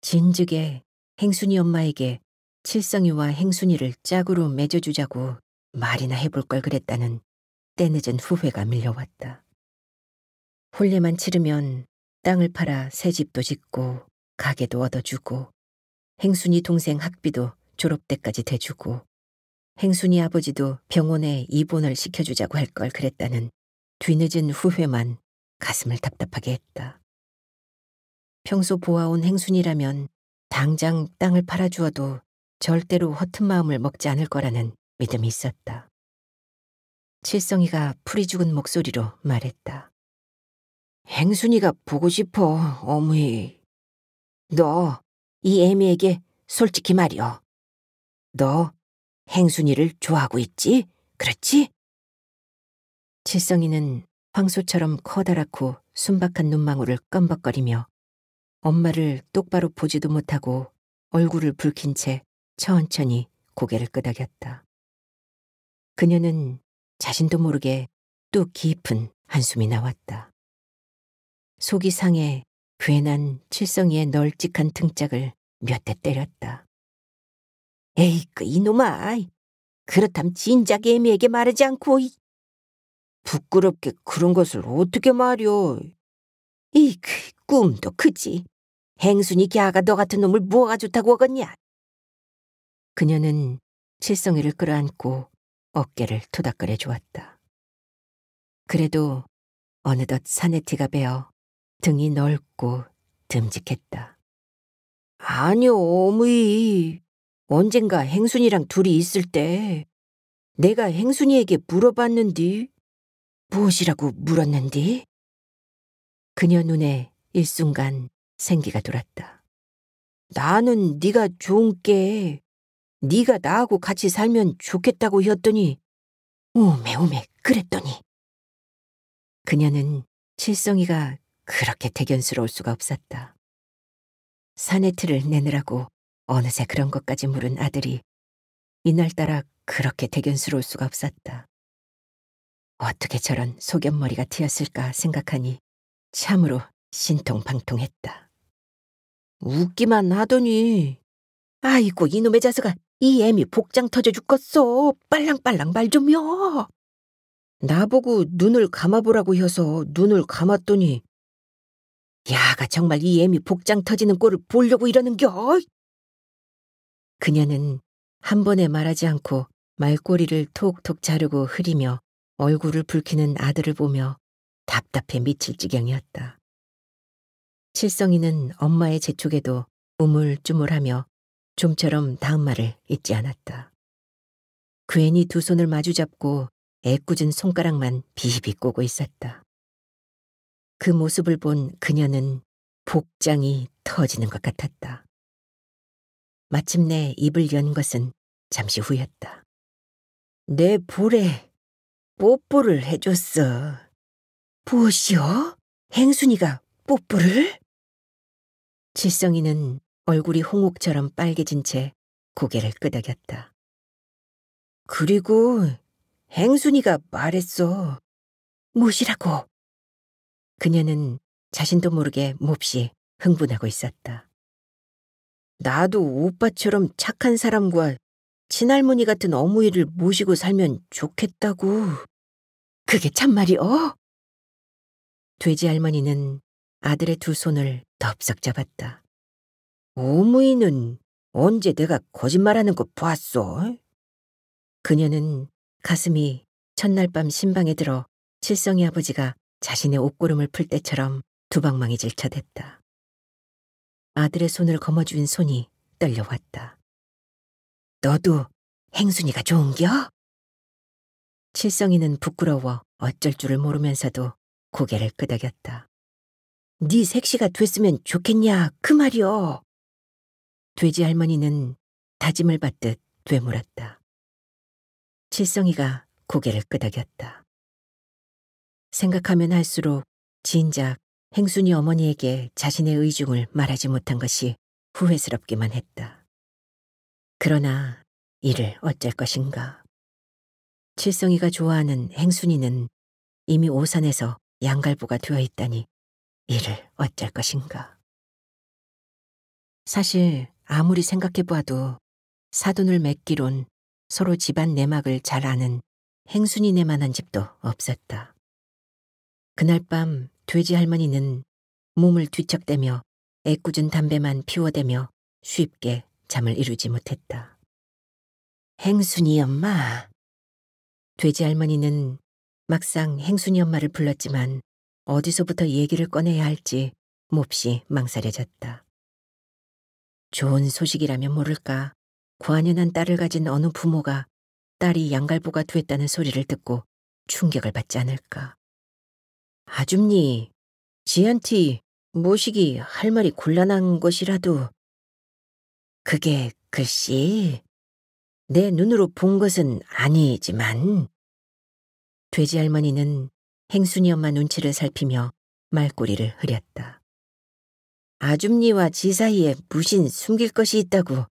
진즉에 행순이 엄마에게 칠성이와 행순이를 짝으로 맺어주자고 말이나 해볼 걸 그랬다는 때늦은 후회가 밀려왔다. 혼례만 치르면 땅을 팔아 새 집도 짓고 가게도 얻어주고 행순이 동생 학비도 졸업 때까지 대주고 행순이 아버지도 병원에 입원을 시켜주자고 할 걸 그랬다는 뒤늦은 후회만 가슴을 답답하게 했다. 평소 보아온 행순이라면 당장 땅을 팔아주어도 절대로 허튼 마음을 먹지 않을 거라는 믿음이 있었다. 칠성이가 풀이 죽은 목소리로 말했다. 행순이가 보고 싶어, 어머니. 너 이 애미에게 솔직히 말이여. 너 행순이를 좋아하고 있지? 그렇지? 칠성이는 황소처럼 커다랗고 순박한 눈망울을 껌벅거리며 엄마를 똑바로 보지도 못하고 얼굴을 붉힌 채 천천히 고개를 끄덕였다. 그녀는 자신도 모르게 또 깊은 한숨이 나왔다. 속이 상해 괜한 칠성이의 널찍한 등짝을 몇 대 때렸다. 에이, 이놈아. 그렇담 진작 애미에게 말하지 않고 부끄럽게 그런 것을 어떻게 말여. 꿈도 크지. 행순이 걔가 너 같은 놈을 뭐가 좋다고 하겠냐. 그녀는 칠성이를 끌어안고 어깨를 토닥거려 주었다. 그래도 어느덧 사내티가 베어 등이 넓고 듬직했다. 아니요, 어머니. 언젠가 행순이랑 둘이 있을 때 내가 행순이에게 물어봤는디. 무엇이라고 물었는디? 그녀 눈에 일순간 생기가 돌았다. 나는 네가 좋은께 네가 나하고 같이 살면 좋겠다고 했더니 오메 그랬더니. 그녀는 칠성이가 그렇게 대견스러울 수가 없었다. 사내트를 내느라고 어느새 그런 것까지 물은 아들이 이날따라 그렇게 대견스러울 수가 없었다. 어떻게 저런 소견머리가 튀었을까 생각하니 참으로 신통방통했다. 웃기만 하더니. 아이고, 이놈의 자식아, 이 애미 복장 터져 죽겠어. 빨랑빨랑 말 좀요. 나보고 눈을 감아보라고 해서 눈을 감았더니 야가 정말 이 애미 복장 터지는 꼴을 보려고 이러는겨. 그녀는 한 번에 말하지 않고 말꼬리를 톡톡 자르고 흐리며 얼굴을 붉히는 아들을 보며 답답해 미칠 지경이었다. 칠성이는 엄마의 재촉에도 우물쭈물하며 좀처럼 다음 말을 잊지 않았다. 괜히 두 손을 마주잡고 애꿎은 손가락만 비비 꼬고 있었다. 그 모습을 본 그녀는 복장이 터지는 것 같았다. 마침내 입을 연 것은 잠시 후였다. 내 볼에 뽀뽀를 해줬어. 무엇이요? 행순이가 뽀뽀를? 칠성이는 얼굴이 홍옥처럼 빨개진 채 고개를 끄덕였다. 그리고 행순이가 말했어. 무엇이라고? 그녀는 자신도 모르게 몹시 흥분하고 있었다. 나도 오빠처럼 착한 사람과 친할머니 같은 어머니를 모시고 살면 좋겠다고. 그게 참말이오? 돼지 할머니는 아들의 두 손을 덥석 잡았다. 어머니는 언제 내가 거짓말하는 거 봤어? 그녀는 가슴이 첫날 밤 신방에 들어 칠성이 아버지가 자신의 옷고름을 풀 때처럼 두방망이 질쳐댔다. 아들의 손을 거머쥔 손이 떨려왔다. 너도 행순이가 좋은겨? 칠성이는 부끄러워 어쩔 줄을 모르면서도 고개를 끄덕였다. 네 색시가 됐으면 좋겠냐 그 말이여. 돼지 할머니는 다짐을 받듯 되물었다. 칠성이가 고개를 끄덕였다. 생각하면 할수록 진작 행순이 어머니에게 자신의 의중을 말하지 못한 것이 후회스럽기만 했다. 그러나 이를 어쩔 것인가. 칠성이가 좋아하는 행순이는 이미 오산에서 양갈부가 되어 있다니 이를 어쩔 것인가. 사실 아무리 생각해봐도 사돈을 맺기론 서로 집안 내막을 잘 아는 행순이네만한 집도 없었다. 그날 밤 돼지 할머니는 몸을 뒤척대며 애꿎은 담배만 피워대며 쉽게 잠을 이루지 못했다. 행순이 엄마. 돼지 할머니는 막상 행순이 엄마를 불렀지만 어디서부터 얘기를 꺼내야 할지 몹시 망설여졌다. 좋은 소식이라면 모를까 고안연한 딸을 가진 어느 부모가 딸이 양갈부가 됐다는 소리를 듣고 충격을 받지 않을까. 아줌니, 지한테 모시기 할 말이 곤란한 것이라도. 그게 글씨 내 눈으로 본 것은 아니지만 돼지 할머니는 행순이 엄마 눈치를 살피며 말꼬리를 흐렸다. 아줌니와 지 사이에 무신 숨길 것이 있다고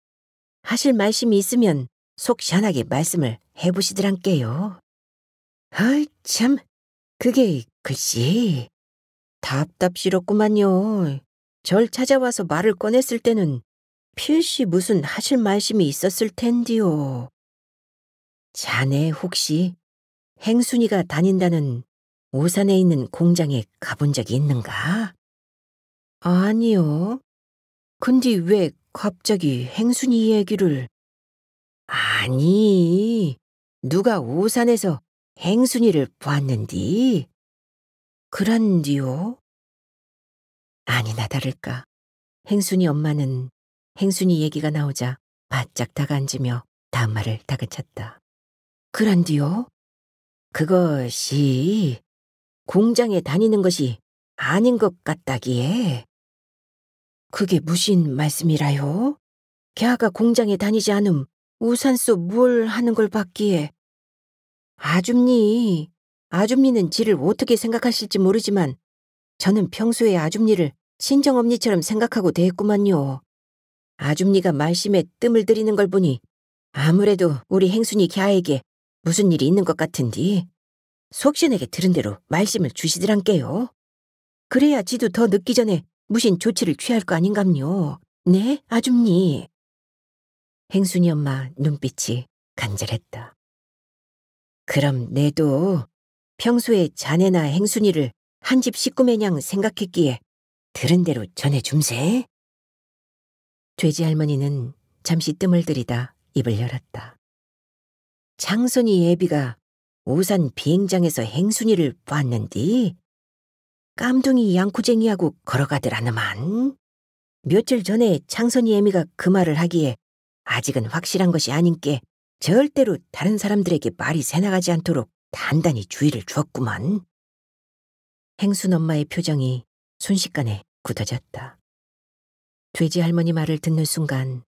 하실 말씀이 있으면 속 시원하게 말씀을 해보시더란께요. 아이 참 그게 글씨 답답시럽구만요. 절 찾아와서 말을 꺼냈을 때는 필시 무슨 하실 말씀이 있었을 텐디요. 자네 혹시 행순이가 다닌다는 오산에 있는 공장에 가본 적이 있는가? 아니요. 근데 왜 갑자기 행순이 얘기를? 아니, 누가 오산에서 행순이를 보았는디? 그란디요? 아니나 다를까. 행순이 엄마는 행순이 얘기가 나오자 바짝 다가앉으며 다음 말을 다그쳤다. 그란디요? 그것이 공장에 다니는 것이 아닌 것 같다기에. 그게 무슨 말씀이라요? 걔가 공장에 다니지 않음 우산소 뭘 하는 걸 봤기에. 아줌니는 지를 어떻게 생각하실지 모르지만 저는 평소에 아줌니를 친정엄니처럼 생각하고 대했구만요. 아줌니가 말씀에 뜸을 들이는 걸 보니 아무래도 우리 행순이 갸에게 무슨 일이 있는 것 같은디 속신에게 들은 대로 말씀을 주시더란께요. 그래야 지도 더 늦기 전에 무슨 조치를 취할 거 아닌감요. 네, 아줌니. 행순이 엄마 눈빛이 간절했다. 그럼 내도 평소에 자네나 행순이를 한 집 식구 매냥 생각했기에 들은 대로 전해줌세. 돼지 할머니는 잠시 뜸을 들이다 입을 열었다. 장선이 애비가 오산 비행장에서 행순이를 봤는디 깜둥이 양쿠쟁이하고 걸어가더라너만. 며칠 전에 창선이 애미가 그 말을 하기에 아직은 확실한 것이 아닌께 절대로 다른 사람들에게 말이 새나가지 않도록 단단히 주의를 주었구만. 행순 엄마의 표정이 순식간에 굳어졌다. 돼지 할머니 말을 듣는 순간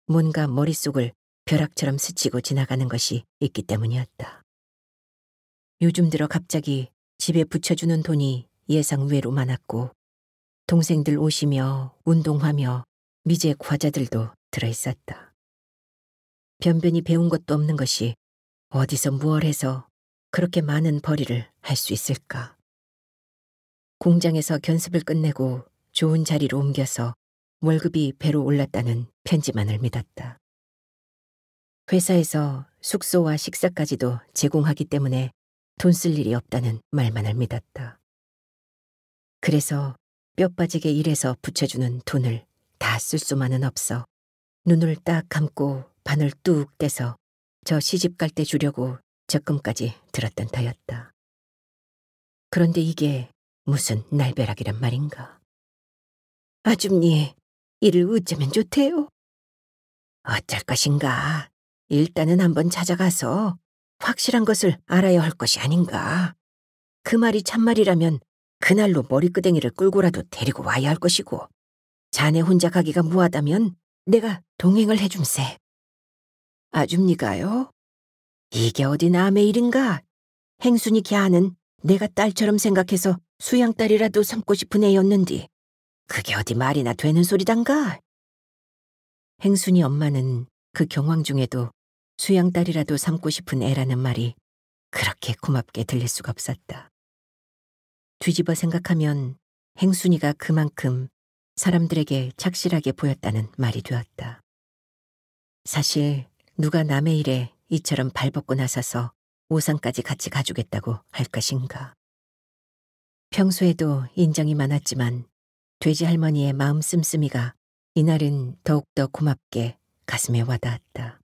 뭔가 머릿속을 벼락처럼 스치고 지나가는 것이 있기 때문이었다. 요즘 들어 갑자기 집에 붙여주는 돈이 예상 외로 많았고 동생들 옷이며 운동화며 미제 과자들도 들어있었다. 변변히 배운 것도 없는 것이 어디서 무얼 해서 그렇게 많은 벌이를 할 수 있을까. 공장에서 견습을 끝내고 좋은 자리로 옮겨서 월급이 배로 올랐다는 편지만을 믿었다. 회사에서 숙소와 식사까지도 제공하기 때문에 돈 쓸 일이 없다는 말만을 믿었다. 그래서 뼈 빠지게 일해서 붙여주는 돈을 다 쓸 수만은 없어 눈을 딱 감고 바늘 뚝 떼서 저 시집 갈 때 주려고 적금까지 들었던 터였다. 그런데 이게 무슨 날벼락이란 말인가. 아줌니, 이를 어쩌면 좋대요? 어쩔 것인가. 일단은 한번 찾아가서 확실한 것을 알아야 할 것이 아닌가. 그 말이 참말이라면 그날로 머리끄댕이를 끌고라도 데리고 와야 할 것이고 자네 혼자 가기가 무하다면 내가 동행을 해줌세. 아줌니가요? 이게 어디 남의 일인가? 행순이 걔는 내가 딸처럼 생각해서 수양딸이라도 삼고 싶은 애였는디 그게 어디 말이나 되는 소리단가? 행순이 엄마는 그 경황 중에도 수양딸이라도 삼고 싶은 애라는 말이 그렇게 고맙게 들릴 수가 없었다. 뒤집어 생각하면 행순이가 그만큼 사람들에게 착실하게 보였다는 말이 되었다. 사실 누가 남의 일에 이처럼 발벗고 나서서 오산까지 같이 가주겠다고 할 것인가. 평소에도 인정이 많았지만 돼지 할머니의 마음 씀씀이가 이날은 더욱더 고맙게 가슴에 와닿았다.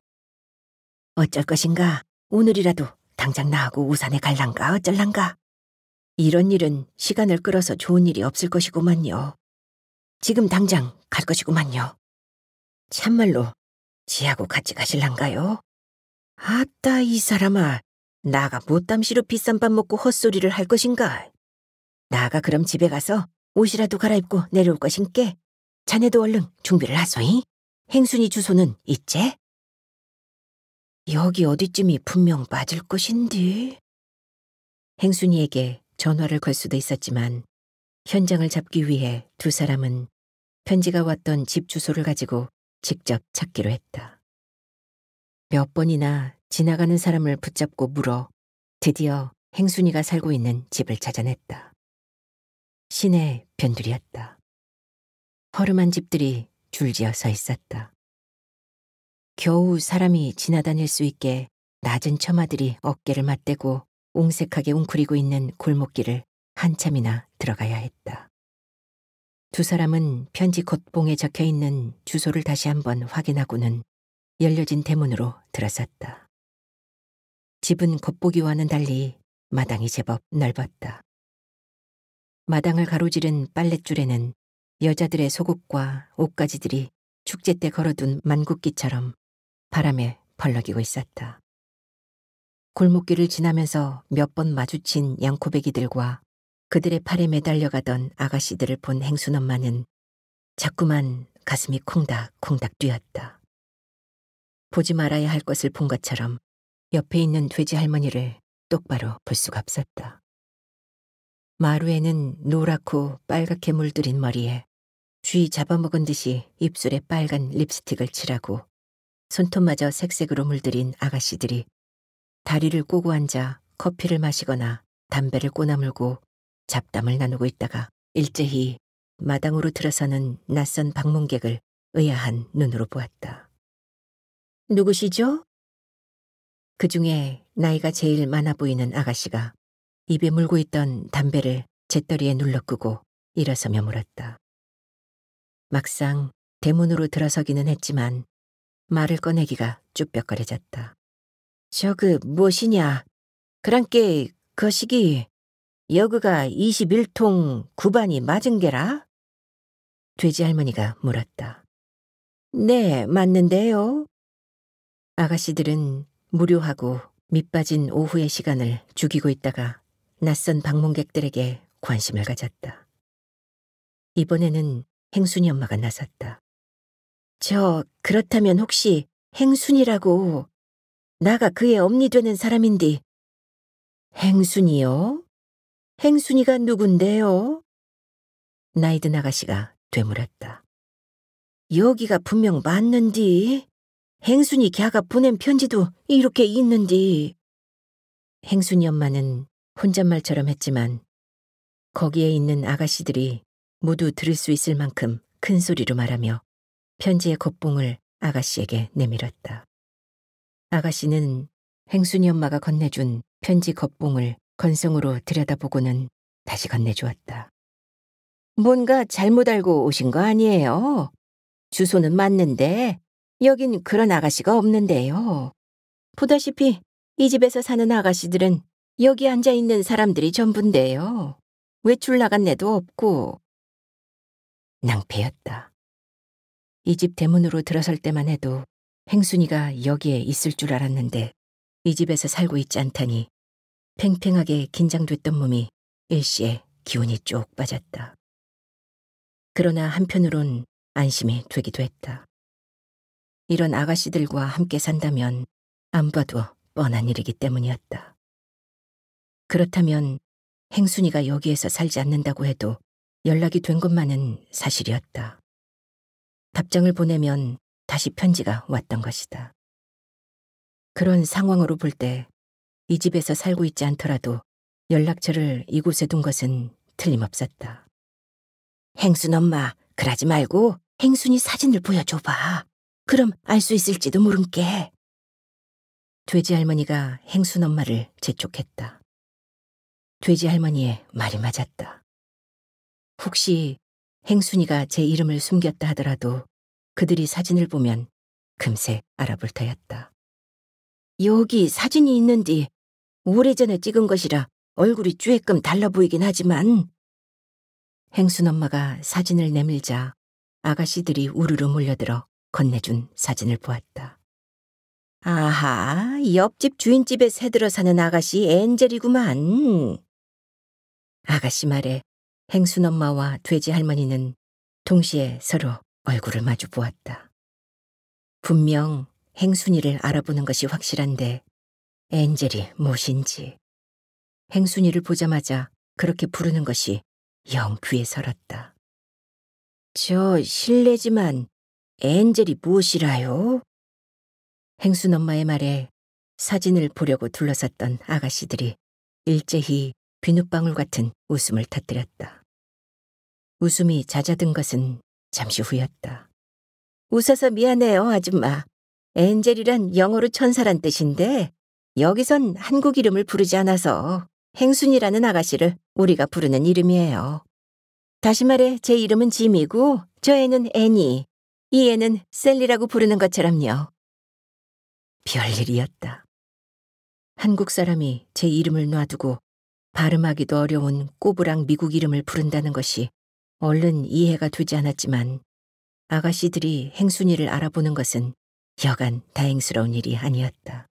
어쩔 것인가? 오늘이라도 당장 나하고 우산에 갈란가 어쩔란가? 이런 일은 시간을 끌어서 좋은 일이 없을 것이구만요. 지금 당장 갈 것이구만요. 참말로 지하고 같이 가실란가요? 아따 이 사람아, 나가 못담시로 비싼 밥 먹고 헛소리를 할 것인가? 나가 그럼 집에 가서 옷이라도 갈아입고 내려올 것인께 자네도 얼른 준비를 하소이. 행순이 주소는 있제? 여기 어디쯤이 분명 맞을 것인데. 행순이에게 전화를 걸 수도 있었지만 현장을 잡기 위해 두 사람은 편지가 왔던 집 주소를 가지고 직접 찾기로 했다. 몇 번이나 지나가는 사람을 붙잡고 물어 드디어 행순이가 살고 있는 집을 찾아냈다. 시내 변두리였다. 허름한 집들이 줄지어 서 있었다. 겨우 사람이 지나다닐 수 있게 낮은 처마들이 어깨를 맞대고 옹색하게 웅크리고 있는 골목길을 한참이나 들어가야 했다. 두 사람은 편지 겉봉에 적혀 있는 주소를 다시 한번 확인하고는 열려진 대문으로 들어섰다. 집은 겉보기와는 달리 마당이 제법 넓었다. 마당을 가로지른 빨랫줄에는 여자들의 속옷과 옷가지들이 축제 때 걸어둔 만국기처럼 바람에 벌럭이고 있었다. 골목길을 지나면서 몇 번 마주친 양코배기들과 그들의 팔에 매달려가던 아가씨들을 본 행순엄마는 자꾸만 가슴이 콩닥콩닥 뛰었다. 보지 말아야 할 것을 본 것처럼 옆에 있는 돼지 할머니를 똑바로 볼 수가 없었다. 마루에는 노랗고 빨갛게 물들인 머리에 쥐 잡아먹은 듯이 입술에 빨간 립스틱을 칠하고 손톱마저 색색으로 물들인 아가씨들이 다리를 꼬고 앉아 커피를 마시거나 담배를 꼬나물고 잡담을 나누고 있다가 일제히 마당으로 들어서는 낯선 방문객을 의아한 눈으로 보았다. 누구시죠? 그 중에 나이가 제일 많아 보이는 아가씨가 입에 물고 있던 담배를 재떨이에 눌러 끄고 일어서며 물었다. 막상 대문으로 들어서기는 했지만 말을 꺼내기가 쭈뼛거려졌다. 무엇이냐? 그랑께 거시기 여그가 21통 9반이 맞은 게라? 돼지 할머니가 물었다. 네, 맞는데요. 아가씨들은 무료하고 밑빠진 오후의 시간을 죽이고 있다가 낯선 방문객들에게 관심을 가졌다. 이번에는 행순이 엄마가 나섰다. 그렇다면 혹시 행순이라고 나가 그의 엄니 되는 사람인디. 행순이요? 행순이가 누군데요? 나이든 아가씨가 되물었다. 여기가 분명 맞는디. 행순이 걔가 보낸 편지도 이렇게 있는디. 행순이 엄마는 혼잣말처럼 했지만 거기에 있는 아가씨들이 모두 들을 수 있을 만큼 큰 소리로 말하며 편지의 겉봉을 아가씨에게 내밀었다. 아가씨는 행순이 엄마가 건네준 편지 겉봉을 건성으로 들여다보고는 다시 건네주었다. 뭔가 잘못 알고 오신 거 아니에요? 주소는 맞는데 여긴 그런 아가씨가 없는데요. 보다시피 이 집에서 사는 아가씨들은 여기 앉아있는 사람들이 전부인데요. 외출 나간 애도 없고. 낭패였다. 이 집 대문으로 들어설 때만 해도 행순이가 여기에 있을 줄 알았는데 이 집에서 살고 있지 않다니 팽팽하게 긴장됐던 몸이 일시에 기운이 쭉 빠졌다. 그러나 한편으론 안심이 되기도 했다. 이런 아가씨들과 함께 산다면 안 봐도 뻔한 일이기 때문이었다. 그렇다면 행순이가 여기에서 살지 않는다고 해도 연락이 된 것만은 사실이었다. 답장을 보내면 다시 편지가 왔던 것이다. 그런 상황으로 볼 때 이 집에서 살고 있지 않더라도 연락처를 이곳에 둔 것은 틀림없었다. 행순 엄마, 그러지 말고 행순이 사진을 보여줘봐. 그럼 알 수 있을지도 모른게. 돼지 할머니가 행순 엄마를 재촉했다. 돼지 할머니의 말이 맞았다. 혹시 행순이가 제 이름을 숨겼다 하더라도 그들이 사진을 보면 금세 알아볼 터였다. 여기 사진이 있는디 오래전에 찍은 것이라 얼굴이 쬐끔 달라 보이긴 하지만. 행순 엄마가 사진을 내밀자 아가씨들이 우르르 몰려들어 건네준 사진을 보았다. 아하, 옆집 주인집에 새들어 사는 아가씨 엔젤이구만. 아가씨 말에 행순 엄마와 돼지 할머니는 동시에 서로 얼굴을 마주 보았다. 분명 행순이를 알아보는 것이 확실한데 엔젤이 무엇인지. 행순이를 보자마자 그렇게 부르는 것이 영 귀에 설었다. 저 실례지만 엔젤이 무엇이라요? 행순 엄마의 말에 사진을 보려고 둘러섰던 아가씨들이 일제히 비눗방울 같은 웃음을 터뜨렸다. 웃음이 잦아든 것은 잠시 후였다. 웃어서 미안해요, 아줌마. 엔젤이란 영어로 천사란 뜻인데 여기선 한국 이름을 부르지 않아서 행순이라는 아가씨를 우리가 부르는 이름이에요. 다시 말해 제 이름은 짐이고 저 애는 애니, 이 애는 셀리라고 부르는 것처럼요. 별일이었다. 한국 사람이 제 이름을 놔두고 발음하기도 어려운 꼬부랑 미국 이름을 부른다는 것이 얼른 이해가 되지 않았지만 아가씨들이 행순이를 알아보는 것은 여간 다행스러운 일이 아니었다.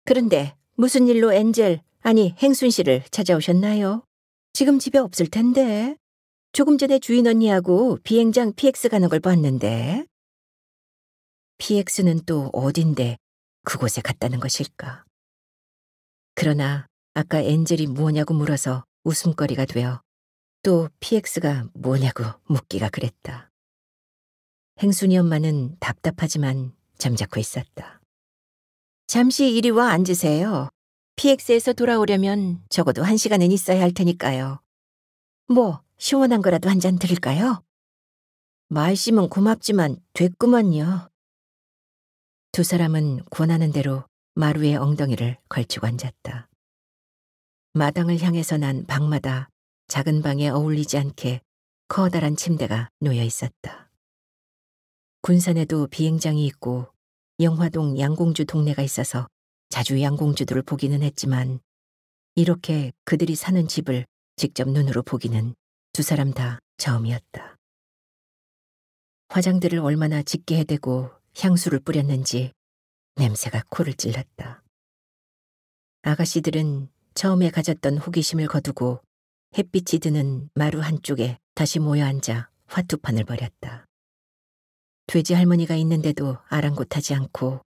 그런데 무슨 일로 엔젤, 아니 행순 씨를 찾아오셨나요? 지금 집에 없을 텐데. 조금 전에 주인 언니하고 비행장 PX 가는 걸 봤는데. PX는 또 어딘데 그곳에 갔다는 것일까? 그러나 아까 엔젤이 뭐냐고 물어서 웃음거리가 되어 또 PX가 뭐냐고 묻기가 그랬다. 행순이 엄마는 답답하지만 잠자코 있었다. 잠시 이리 와 앉으세요. PX에서 돌아오려면 적어도 1시간은 있어야 할 테니까요. 뭐 시원한 거라도 한 잔 드릴까요? 말씀은 고맙지만 됐구먼요. 두 사람은 권하는 대로 마루에 엉덩이를 걸치고 앉았다. 마당을 향해서 난 방마다 작은 방에 어울리지 않게 커다란 침대가 놓여 있었다. 군산에도 비행장이 있고 영화동 양공주 동네가 있어서 자주 양공주들을 보기는 했지만 이렇게 그들이 사는 집을 직접 눈으로 보기는 두 사람 다 처음이었다. 화장들을 얼마나 짙게 해대고 향수를 뿌렸는지 냄새가 코를 찔렀다. 아가씨들은 처음에 가졌던 호기심을 거두고 햇빛이 드는 마루 한쪽에 다시 모여 앉아 화투판을 벌였다. 돼지 할머니가 있는데도 아랑곳하지 않고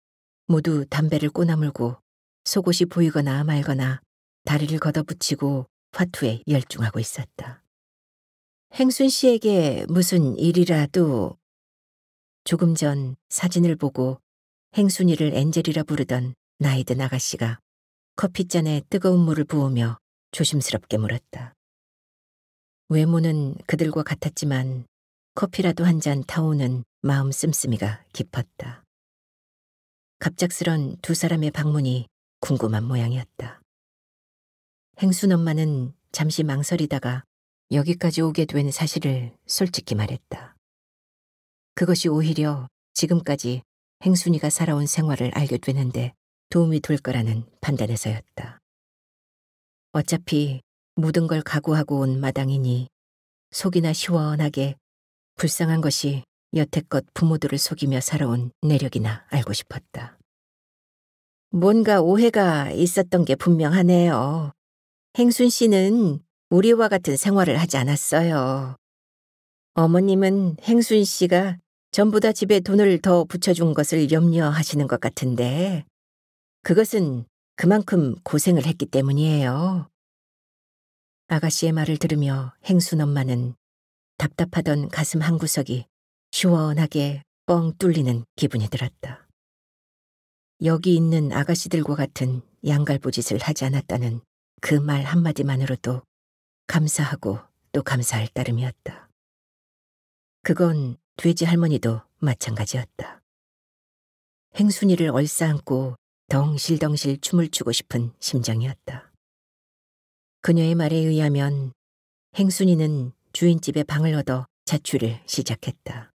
모두 담배를 꼬나물고 속옷이 보이거나 말거나 다리를 걷어붙이고 화투에 열중하고 있었다. 행순 씨에게 무슨 일이라도. 조금 전 사진을 보고 행순이를 엔젤이라 부르던 나이든 아가씨가 커피잔에 뜨거운 물을 부으며 조심스럽게 물었다. 외모는 그들과 같았지만 커피라도 한 잔 타오는 마음 씀씀이가 깊었다. 갑작스런 두 사람의 방문이 궁금한 모양이었다. 행순 엄마는 잠시 망설이다가 여기까지 오게 된 사실을 솔직히 말했다. 그것이 오히려 지금까지 행순이가 살아온 생활을 알게 되는데 도움이 될 거라는 판단에서였다. 어차피 모든 걸 각오하고 온 마당이니 속이나 시원하게 불쌍한 것이 여태껏 부모들을 속이며 살아온 내력이나 알고 싶었다. 뭔가 오해가 있었던 게 분명하네요. 행순 씨는 우리와 같은 생활을 하지 않았어요. 어머님은 행순 씨가 전부 다 집에 돈을 더 붙여준 것을 염려하시는 것 같은데 그것은 그만큼 고생을 했기 때문이에요. 아가씨의 말을 들으며 행순 엄마는 답답하던 가슴 한구석이 시원하게 뻥 뚫리는 기분이 들었다. 여기 있는 아가씨들과 같은 양갈보짓을 하지 않았다는 그 말 한마디만으로도 감사하고 또 감사할 따름이었다. 그건 돼지 할머니도 마찬가지였다. 행순이를 얼싸안고 덩실덩실 춤을 추고 싶은 심정이었다. 그녀의 말에 의하면 행순이는 주인집에 방을 얻어 자취를 시작했다.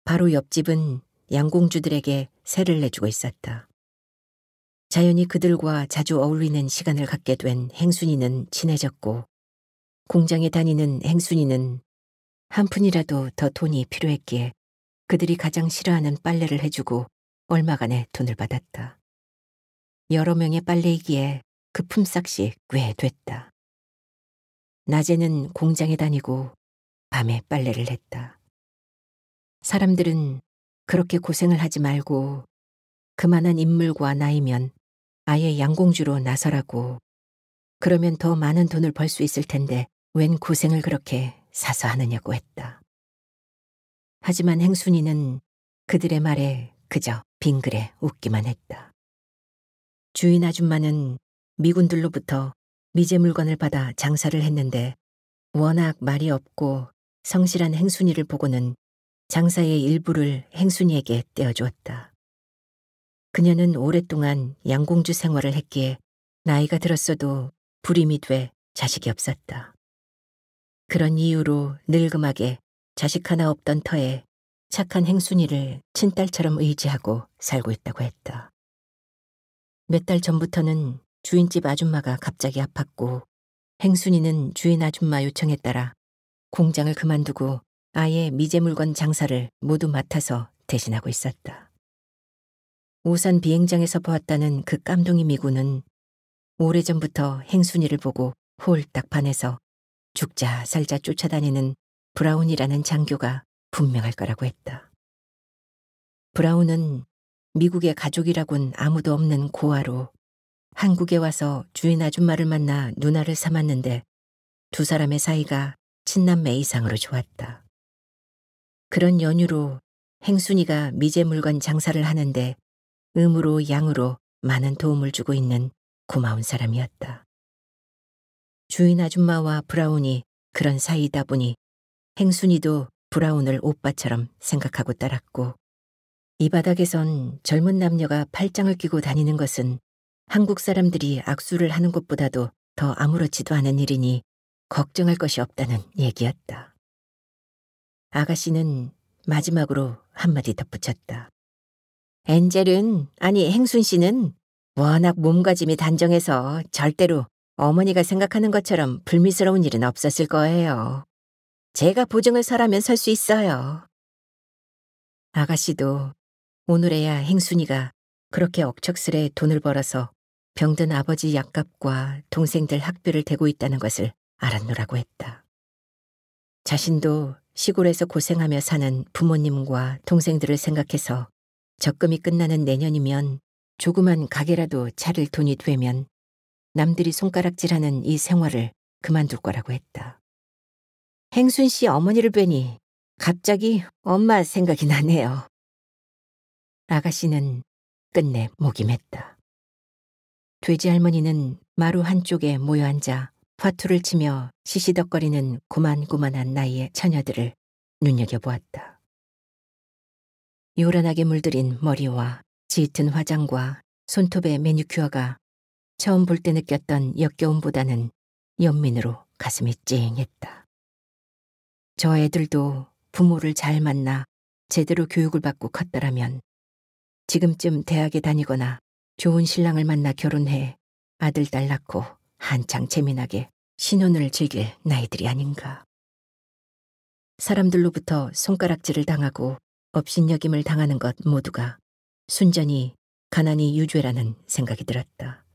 바로 옆집은 양공주들에게 세를 내주고 있었다. 자연히 그들과 자주 어울리는 시간을 갖게 된 행순이는 친해졌고 공장에 다니는 행순이는 한 푼이라도 더 돈이 필요했기에 그들이 가장 싫어하는 빨래를 해주고 얼마간의 돈을 받았다. 여러 명의 빨래이기에 그 품삯이 꽤 됐다. 낮에는 공장에 다니고 밤에 빨래를 했다. 사람들은 그렇게 고생을 하지 말고 그만한 인물과 나이면 아예 양공주로 나서라고. 그러면 더 많은 돈을 벌 수 있을 텐데 웬 고생을 그렇게 사서 하느냐고 했다. 하지만 행순이는 그들의 말에 그저 빙그레 웃기만 했다. 주인 아줌마는 미군들로부터 미제 물건을 받아 장사를 했는데 워낙 말이 없고 성실한 행순이를 보고는 장사의 일부를 행순이에게 떼어주었다. 그녀는 오랫동안 양공주 생활을 했기에 나이가 들었어도 불임이 돼 자식이 없었다. 그런 이유로 늙음하게 자식 하나 없던 터에 착한 행순이를 친딸처럼 의지하고 살고 있다고 했다. 몇 달 전부터는 주인집 아줌마가 갑자기 아팠고 행순이는 주인 아줌마 요청에 따라 공장을 그만두고 아예 미제 물건 장사를 모두 맡아서 대신하고 있었다. 오산 비행장에서 보았다는 그 깜둥이 미군은 오래전부터 행순이를 보고 홀딱 반해서 죽자 살자 쫓아다니는 브라운이라는 장교가 분명할 거라고 했다. 브라운은 미국의 가족이라곤 아무도 없는 고아로 한국에 와서 주인 아줌마를 만나 누나를 삼았는데 두 사람의 사이가 친남매 이상으로 좋았다. 그런 연유로 행순이가 미제 물건 장사를 하는데 음으로 양으로 많은 도움을 주고 있는 고마운 사람이었다. 주인 아줌마와 브라운이 그런 사이다 보니 행순이도 브라운을 오빠처럼 생각하고 따랐고 이 바닥에선 젊은 남녀가 팔짱을 끼고 다니는 것은 한국 사람들이 악수를 하는 것보다도 더 아무렇지도 않은 일이니 걱정할 것이 없다는 얘기였다. 아가씨는 마지막으로 한마디 덧붙였다. 엔젤은, 아니 행순 씨는 워낙 몸가짐이 단정해서 절대로 어머니가 생각하는 것처럼 불미스러운 일은 없었을 거예요. 제가 보증을 서라면 설 수 있어요. 아가씨도 오늘에야 행순이가 그렇게 억척스레 돈을 벌어서 병든 아버지 약값과 동생들 학비를 대고 있다는 것을 알았노라고 했다. 자신도 시골에서 고생하며 사는 부모님과 동생들을 생각해서 적금이 끝나는 내년이면 조그만 가게라도 차릴 돈이 되면 남들이 손가락질하는 이 생활을 그만둘 거라고 했다. 행순 씨 어머니를 뵈니 갑자기 엄마 생각이 나네요. 아가씨는 끝내 목이 맸다. 돼지 할머니는 마루 한쪽에 모여 앉아 화투를 치며 시시덕거리는 고만고만한 나이의 처녀들을 눈여겨보았다. 요란하게 물들인 머리와 짙은 화장과 손톱의 매니큐어가 처음 볼 때 느꼈던 역겨움보다는 연민으로 가슴이 찡했다. 저 애들도 부모를 잘 만나 제대로 교육을 받고 컸더라면 지금쯤 대학에 다니거나 좋은 신랑을 만나 결혼해 아들, 딸 낳고 한창 재미나게 신혼을 즐길 나이들이 아닌가. 사람들로부터 손가락질을 당하고 업신여김을 당하는 것 모두가 순전히 가난이 유죄라는 생각이 들었다.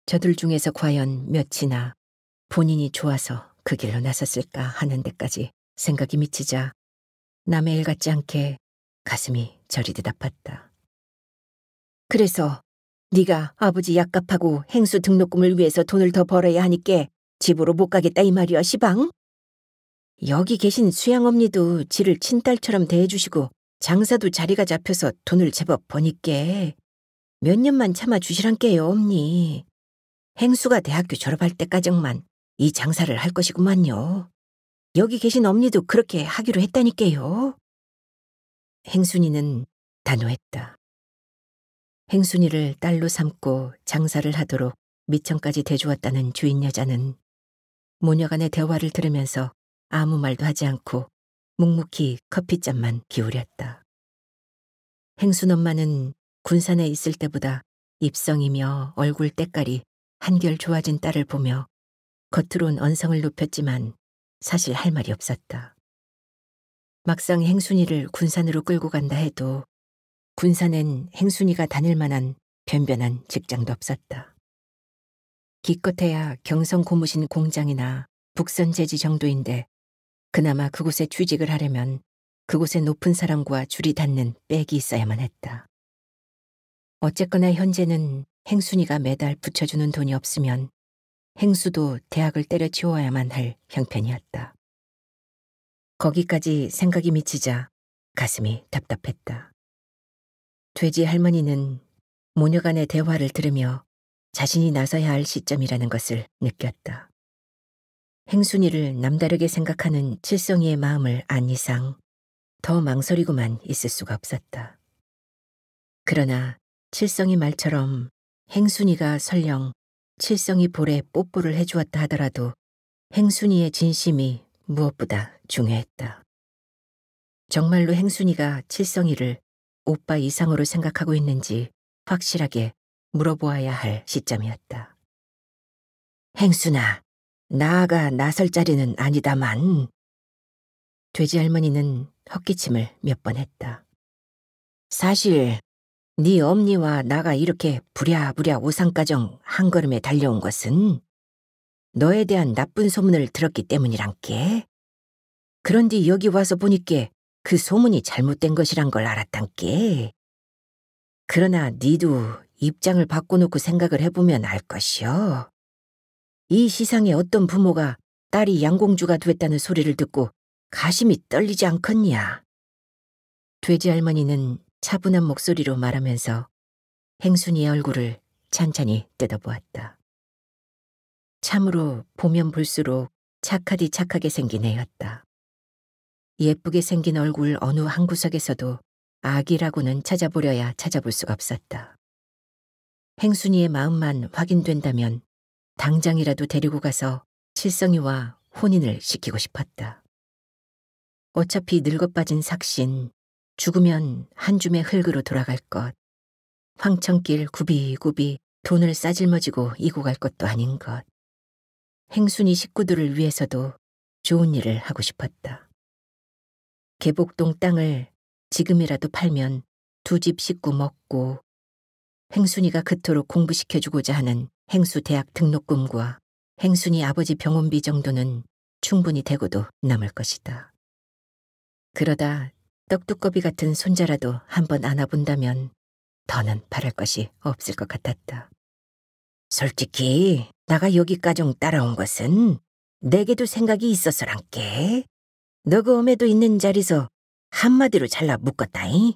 저들 중에서 과연 몇이나 본인이 좋아서 그 길로 나섰을까 하는 데까지 생각이 미치자 남의 일 같지 않게 가슴이 저리듯 아팠다. 그래서 네가 아버지 약값하고 행수 등록금을 위해서 돈을 더 벌어야 하니께 집으로 못 가겠다 이 말이야 시방? 여기 계신 수양 엄니도 지를 친딸처럼 대해주시고 장사도 자리가 잡혀서 돈을 제법 버니께 몇 년만 참아주시란께요 엄니. 행수가 대학교 졸업할 때까정만 이 장사를 할 것이구만요. 여기 계신 엄니도 그렇게 하기로 했다니께요. 행순이는 단호했다. 행순이를 딸로 삼고 장사를 하도록 미천까지 대주었다는 주인 여자는 모녀간의 대화를 들으면서 아무 말도 하지 않고 묵묵히 커피잔만 기울였다. 행순 엄마는 군산에 있을 때보다 입성이며 얼굴 때깔이 한결 좋아진 딸을 보며 겉으론 언성을 높였지만 사실 할 말이 없었다. 막상 행순이를 군산으로 끌고 간다 해도 군산엔 행순이가 다닐 만한 변변한 직장도 없었다. 기껏해야 경성 고무신 공장이나 북선 제지 정도인데 그나마 그곳에 취직을 하려면 그곳에 높은 사람과 줄이 닿는 백이 있어야만 했다. 어쨌거나 현재는 행순이가 매달 붙여주는 돈이 없으면 행수도 대학을 때려치워야만 할 형편이었다. 거기까지 생각이 미치자 가슴이 답답했다. 돼지 할머니는 모녀 간의 대화를 들으며 자신이 나서야 할 시점이라는 것을 느꼈다. 행순이를 남다르게 생각하는 칠성이의 마음을 안 이상 더 망설이고만 있을 수가 없었다. 그러나 칠성이 말처럼 행순이가 설령 칠성이 볼에 뽀뽀를 해주었다 하더라도 행순이의 진심이 무엇보다 중요했다. 정말로 행순이가 칠성이를 오빠 이상으로 생각하고 있는지 확실하게 물어보아야 할 시점이었다. 행순아, 나아가 나설 자리는 아니다만. 돼지 할머니는 헛기침을 몇 번 했다. 사실 네 엄니와 나가 이렇게 부랴부랴 오상가정 한 걸음에 달려온 것은 너에 대한 나쁜 소문을 들었기 때문이란께. 그런데 여기 와서 보니께 그 소문이 잘못된 것이란 걸 알았단께. 그러나 니도 입장을 바꿔놓고 생각을 해보면 알 것이여. 이 시상에 어떤 부모가 딸이 양공주가 됐다는 소리를 듣고 가심이 떨리지 않겠냐. 돼지 할머니는 차분한 목소리로 말하면서 행순이의 얼굴을 찬찬히 뜯어보았다. 참으로 보면 볼수록 착하디 착하게 생긴 애였다. 예쁘게 생긴 얼굴 어느 한 구석에서도 악이라고는 찾아보려야 찾아볼 수가 없었다. 행순이의 마음만 확인된다면 당장이라도 데리고 가서 칠성이와 혼인을 시키고 싶었다. 어차피 늙어빠진 삭신, 죽으면 한 줌의 흙으로 돌아갈 것, 황천길 굽이굽이 돈을 싸질머지고 이고 갈 것도 아닌 것. 행순이 식구들을 위해서도 좋은 일을 하고 싶었다. 계복동 땅을 지금이라도 팔면 두 집 식구 먹고 행순이가 그토록 공부시켜주고자 하는 행수 대학 등록금과 행순이 아버지 병원비 정도는 충분히 되고도 남을 것이다. 그러다 떡두꺼비 같은 손자라도 한번 안아본다면 더는 바랄 것이 없을 것 같았다. 솔직히 나가 여기까지 따라온 것은 내게도 생각이 있어서란께. 너그 엄에도 있는 자리서 한마디로 잘라 묶었다이.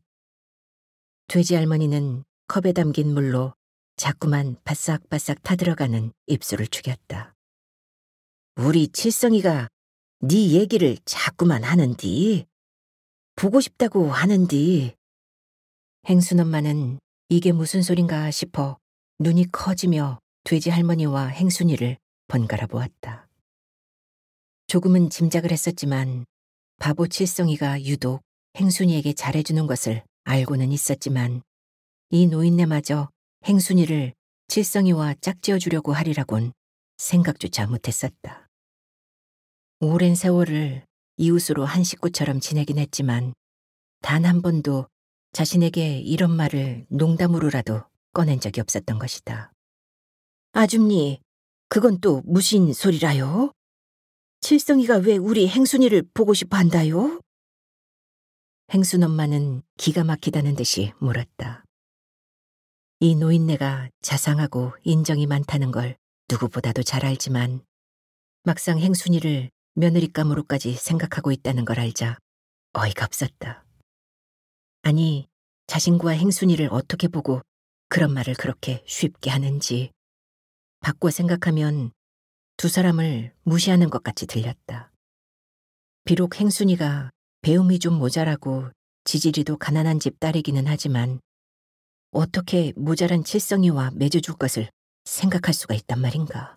돼지 할머니는 컵에 담긴 물로 자꾸만 바싹바싹 타들어가는 입술을 죽였다. 우리 칠성이가 네 얘기를 자꾸만 하는디. 보고 싶다고 하는디. 행순 엄마는 이게 무슨 소린가 싶어 눈이 커지며 돼지 할머니와 행순이를 번갈아 보았다. 조금은 짐작을 했었지만 바보 칠성이가 유독 행순이에게 잘해주는 것을 알고는 있었지만 이 노인네마저 행순이를 칠성이와 짝지어주려고 하리라곤 생각조차 못했었다. 오랜 세월을 이웃으로 한 식구처럼 지내긴 했지만 단 한 번도 자신에게 이런 말을 농담으로라도 꺼낸 적이 없었던 것이다. 아줌니, 그건 또 무슨 소리라요? 칠성이가 왜 우리 행순이를 보고 싶어 한다요? 행순 엄마는 기가 막히다는 듯이 물었다. 이 노인네가 자상하고 인정이 많다는 걸 누구보다도 잘 알지만 막상 행순이를 며느리감으로까지 생각하고 있다는 걸 알자 어이가 없었다. 아니, 자신과 행순이를 어떻게 보고 그런 말을 그렇게 쉽게 하는지 바꿔 생각하면 두 사람을 무시하는 것 같이 들렸다. 비록 행순이가 배움이 좀 모자라고 지지리도 가난한 집 딸이기는 하지만 어떻게 모자란 칠성이와 맺어줄 것을 생각할 수가 있단 말인가.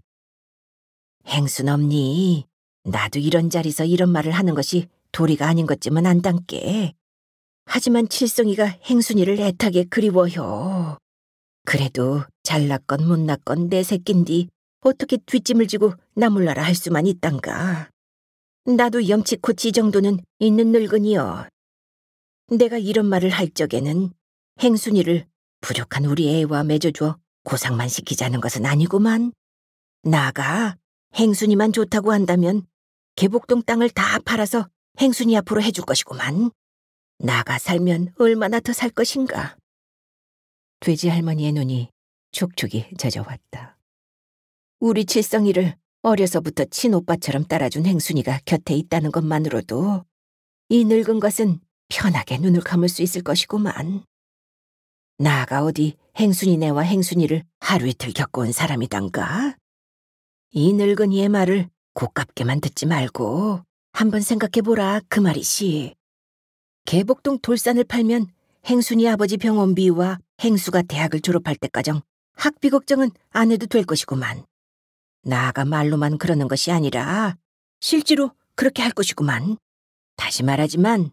행순 없니? 나도 이런 자리서 이런 말을 하는 것이 도리가 아닌 것쯤은 안단께. 하지만 칠성이가 행순이를 애타게 그리워요. 그래도 잘났건 못났건 내 새낀디 어떻게 뒷짐을 지고 나 몰라라 할 수만 있단가. 나도 염치코치 정도는 있는 늙은이여. 내가 이런 말을 할 적에는 행순이를 부족한 우리 애와 맺어줘 고상만 시키자는 것은 아니구만. 나가 행순이만 좋다고 한다면 계복동 땅을 다 팔아서 행순이 앞으로 해줄 것이구만. 나가 살면 얼마나 더 살 것인가. 돼지 할머니의 눈이 촉촉이 젖어왔다. 우리 칠성이를 어려서부터 친오빠처럼 따라준 행순이가 곁에 있다는 것만으로도 이 늙은 것은 편하게 눈을 감을 수 있을 것이구만. 나가 어디 행순이네와 행순이를 하루 이틀 겪어온 사람이단가? 이 늙은이의 말을 고깝게만 듣지 말고 한번 생각해보라 그 말이시. 계복동 돌산을 팔면 행순이 아버지 병원비와 행수가 대학을 졸업할 때까정 학비 걱정은 안 해도 될 것이구만. 나가 말로만 그러는 것이 아니라 실제로 그렇게 할 것이구만. 다시 말하지만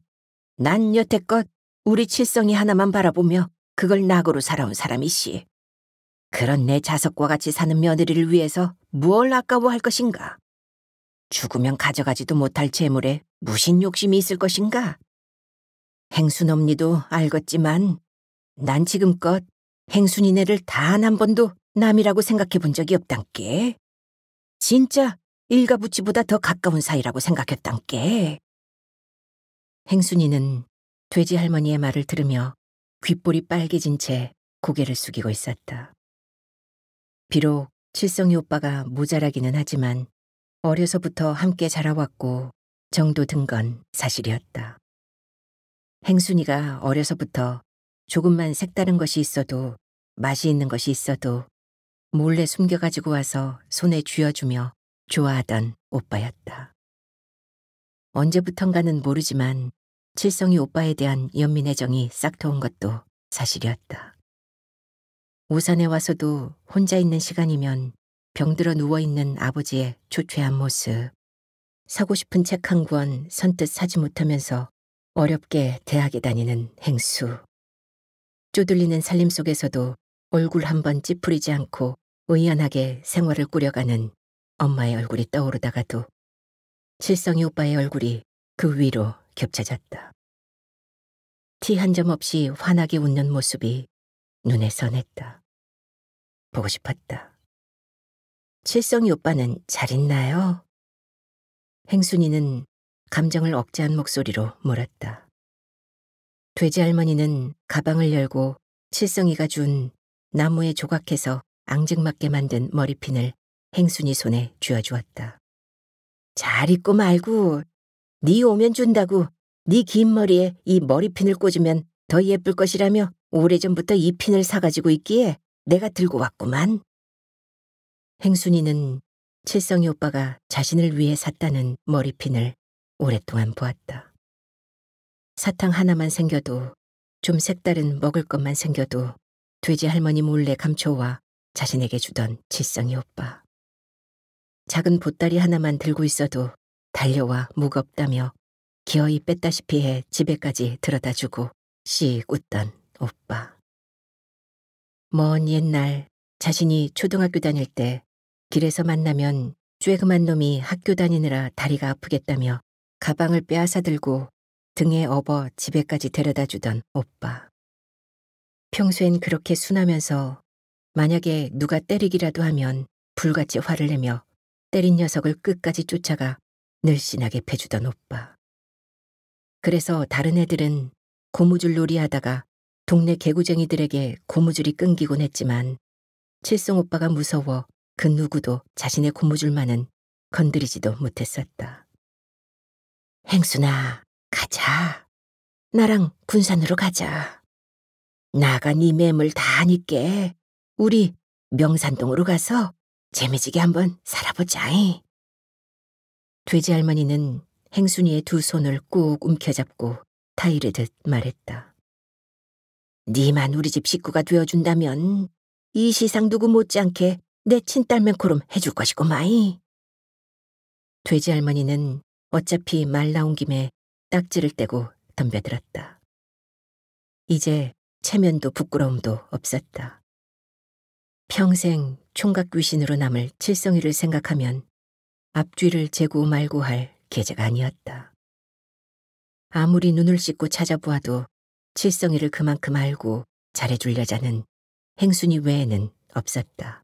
난 여태껏 우리 칠성이 하나만 바라보며 그걸 낙으로 살아온 사람이시. 그런 내 자석과 같이 사는 며느리를 위해서 무얼 아까워할 것인가? 죽으면 가져가지도 못할 재물에 무슨 욕심이 있을 것인가? 행순 엄니도 알겠지만 난 지금껏 행순이네를 단 한 번도 남이라고 생각해 본 적이 없단께. 진짜 일가부치보다 더 가까운 사이라고 생각했단께. 행순이는 돼지 할머니의 말을 들으며 귓볼이 빨개진 채 고개를 숙이고 있었다. 비록 칠성이 오빠가 모자라기는 하지만 어려서부터 함께 자라왔고 정도 든 건 사실이었다. 행순이가 어려서부터 조금만 색다른 것이 있어도 맛이 있는 것이 있어도 몰래 숨겨가지고 와서 손에 쥐어주며 좋아하던 오빠였다. 언제부턴가는 모르지만 칠성이 오빠에 대한 연민 애정이 싹트온 것도 사실이었다. 오산에 와서도 혼자 있는 시간이면 병들어 누워있는 아버지의 초췌한 모습, 사고 싶은 책 한 권 선뜻 사지 못하면서 어렵게 대학에 다니는 행수, 쪼들리는 살림 속에서도 얼굴 한번 찌푸리지 않고 의연하게 생활을 꾸려가는 엄마의 얼굴이 떠오르다가도 칠성이 오빠의 얼굴이 그 위로 겹쳐졌다. 티 한 점 없이 환하게 웃는 모습이 눈에 선했다. 보고 싶었다. 칠성이 오빠는 잘 있나요? 행순이는 감정을 억제한 목소리로 물었다. 돼지 할머니는 가방을 열고 칠성이가 준 나무에 조각해서 앙증맞게 만든 머리핀을 행순이 손에 쥐어주었다. 잘 있고 말고 네 오면 준다고 네 긴 머리에 이 머리핀을 꽂으면 더 예쁠 것이라며 오래전부터 이 핀을 사가지고 있기에 내가 들고 왔구만. 행순이는 칠성이 오빠가 자신을 위해 샀다는 머리핀을 오랫동안 보았다. 사탕 하나만 생겨도, 좀 색다른 먹을 것만 생겨도 돼지 할머니 몰래 감춰와 자신에게 주던 칠성이 오빠. 작은 보따리 하나만 들고 있어도 달려와 무겁다며 기어이 뺐다시피 해 집에까지 들여다주고 씩 웃던 오빠. 먼 옛날 자신이 초등학교 다닐 때 길에서 만나면 쬐그만 놈이 학교 다니느라 다리가 아프겠다며 가방을 빼앗아 들고 등에 업어 집에까지 데려다주던 오빠. 평소엔 그렇게 순하면서 만약에 누가 때리기라도 하면 불같이 화를 내며 때린 녀석을 끝까지 쫓아가 늘씬하게 패주던 오빠. 그래서 다른 애들은 고무줄 놀이하다가 동네 개구쟁이들에게 고무줄이 끊기곤 했지만 칠성 오빠가 무서워 그 누구도 자신의 고무줄만은 건드리지도 못했었다. 행순아, 가자. 나랑 군산으로 가자. 나가 네 매물 다 아니께 우리 명산동으로 가서 재미지게 한번 살아보자이. 돼지 할머니는 행순이의 두 손을 꾹 움켜잡고 타이르듯 말했다. 니만 우리 집 식구가 되어준다면 이 시상 누구 못지않게 내 친딸맨코름 해줄 것이고 마이. 돼지 할머니는 어차피 말 나온 김에 딱지를 떼고 덤벼들었다. 이제 체면도 부끄러움도 없었다. 평생 총각 귀신으로 남을 칠성이를 생각하면 앞뒤를 재고 말고 할 계제가 아니었다. 아무리 눈을 씻고 찾아보아도 칠성이를 그만큼 알고 잘해줄 여자는 행순이 외에는 없었다.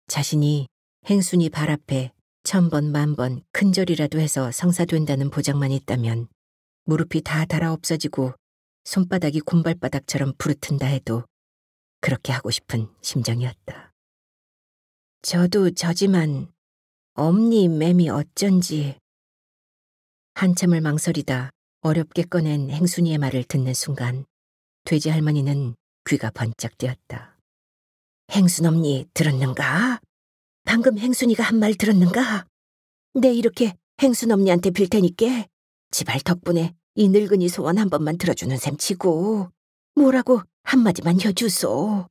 자신이 행순이 발 앞에 1000번 만번 큰절이라도 해서 성사된다는 보장만 있다면 무릎이 다 닳아 없어지고 손바닥이 곰발바닥처럼 부르튼다 해도 그렇게 하고 싶은 심정이었다. 저도 저지만 엄니 맴이 어쩐지. 한참을 망설이다 어렵게 꺼낸 행순이의 말을 듣는 순간 돼지 할머니는 귀가 번쩍 뜨었다. 행순 엄니 들었는가? 방금 행순이가 한 말 들었는가? 내 이렇게 행순 엄니한테 빌 테니께 지발 덕분에 이 늙은이 소원 한 번만 들어주는 셈치고 뭐라고 한마디만 해주소.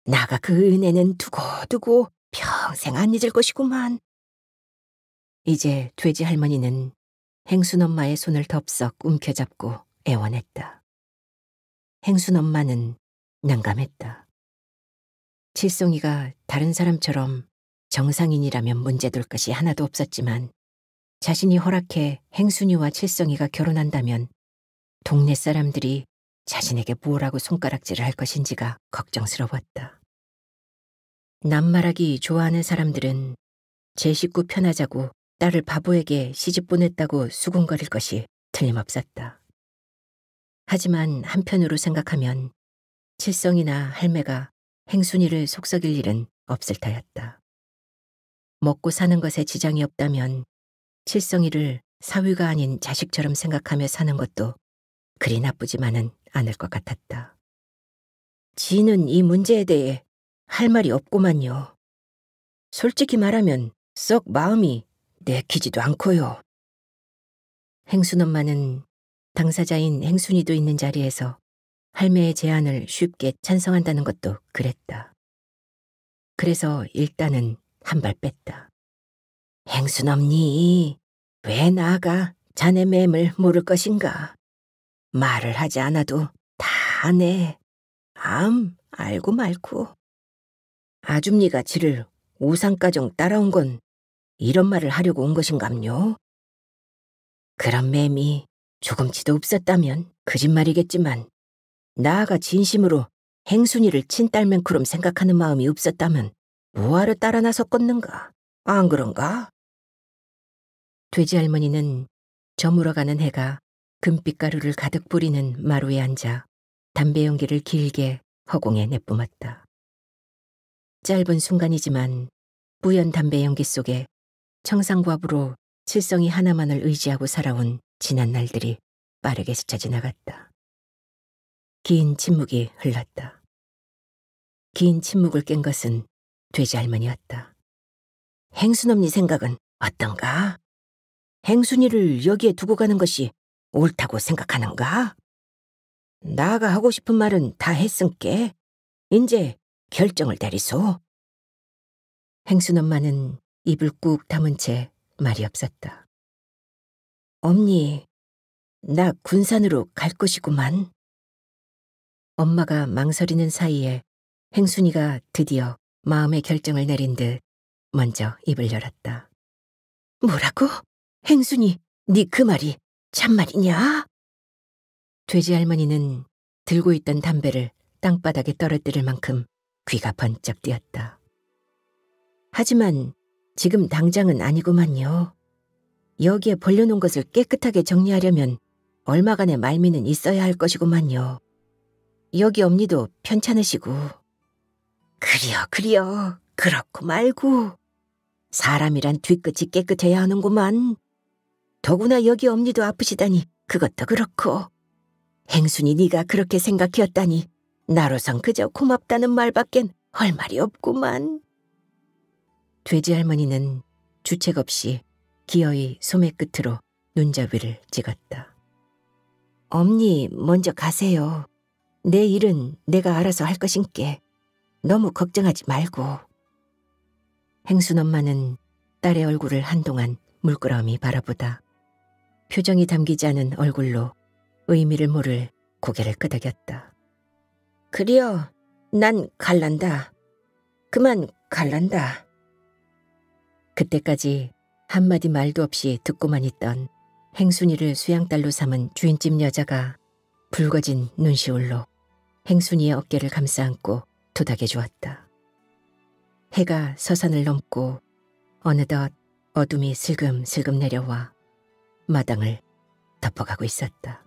나가 그 은혜는 두고두고 평생 안 잊을 것이구만. 이제 돼지 할머니는 행순 엄마의 손을 덥석 움켜잡고 애원했다. 행순 엄마는 난감했다. 칠송이가 다른 사람처럼 정상인이라면 문제될 것이 하나도 없었지만 자신이 허락해 행순이와 칠성이가 결혼한다면 동네 사람들이 자신에게 뭐라고 손가락질을 할 것인지가 걱정스러웠다. 남말하기 좋아하는 사람들은 제 식구 편하자고 딸을 바보에게 시집 보냈다고 수군거릴 것이 틀림없었다. 하지만 한편으로 생각하면 칠성이나 할매가 행순이를 속썩일 일은 없을 터였다. 먹고 사는 것에 지장이 없다면 칠성이를 사위가 아닌 자식처럼 생각하며 사는 것도 그리 나쁘지만은 않을 것 같았다. 지는 이 문제에 대해 할 말이 없구만요. 솔직히 말하면 썩 마음이 내키지도 않고요. 행순 엄마는 당사자인 행순이도 있는 자리에서 할매의 제안을 쉽게 찬성한다는 것도 그랬다. 그래서 일단은 한 발 뺐다. 행순 엄니, 왜 나가 자네 맴을 모를 것인가? 말을 하지 않아도 다 아네. 알고 말고. 아줌니가 지를 오상가정 따라온 건 이런 말을 하려고 온 것인감요? 그런 맴이 조금치도 없었다면 거짓말이겠지만 나아가 진심으로 행순이를 친딸맹크럼 생각하는 마음이 없었다면 뭐하러 따라 나섰겠는가? 안 그런가? 돼지 할머니는 저물어가는 해가 금빛가루를 가득 뿌리는 마루에 앉아 담배 연기를 길게 허공에 내뿜었다. 짧은 순간이지만 뿌연 담배 연기 속에 청상과부로 칠성이 하나만을 의지하고 살아온 지난 날들이 빠르게 스쳐 지나갔다. 긴 침묵이 흘렀다. 긴 침묵을 깬 것은 돼지 할머니였다. 행순엄니 생각은 어떤가? 행순이를 여기에 두고 가는 것이 옳다고 생각하는가? 나가 하고 싶은 말은 다 했은께 이제 결정을 내리소. 행순 엄마는 입을 꾹 다문 채 말이 없었다. 엄니, 나 군산으로 갈 것이구만. 엄마가 망설이는 사이에 행순이가 드디어 마음의 결정을 내린 듯 먼저 입을 열었다. 뭐라고? 행순이, 네 그 말이 참말이냐? 돼지 할머니는 들고 있던 담배를 땅바닥에 떨어뜨릴 만큼 귀가 번쩍 뜨였다. 하지만 지금 당장은 아니구만요. 여기에 벌려놓은 것을 깨끗하게 정리하려면 얼마간의 말미는 있어야 할 것이구만요. 여기 엄니도 편찮으시고. 그리여. 그렇고 말고. 사람이란 뒤끝이 깨끗해야 하는구만. 더구나 여기 엄니도 아프시다니 그것도 그렇고. 행순이 네가 그렇게 생각했다니 나로선 그저 고맙다는 말밖엔 할 말이 없구만. 돼지 할머니는 주책 없이 기어이 소매 끝으로 눈잡이를 찍었다. 엄니 먼저 가세요. 내 일은 내가 알아서 할 것인께 너무 걱정하지 말고. 행순 엄마는 딸의 얼굴을 한동안 물끄러미 바라보다 표정이 담기지 않은 얼굴로 의미를 모를 고개를 끄덕였다. 그리여, 난 갈란다. 그만 갈란다. 그때까지 한마디 말도 없이 듣고만 있던 행순이를 수양딸로 삼은 주인집 여자가 붉어진 눈시울로 행순이의 어깨를 감싸 안고 토닥여 주었다. 해가 서산을 넘고 어느덧 어둠이 슬금슬금 내려와 마당을 덮어가고 있었다.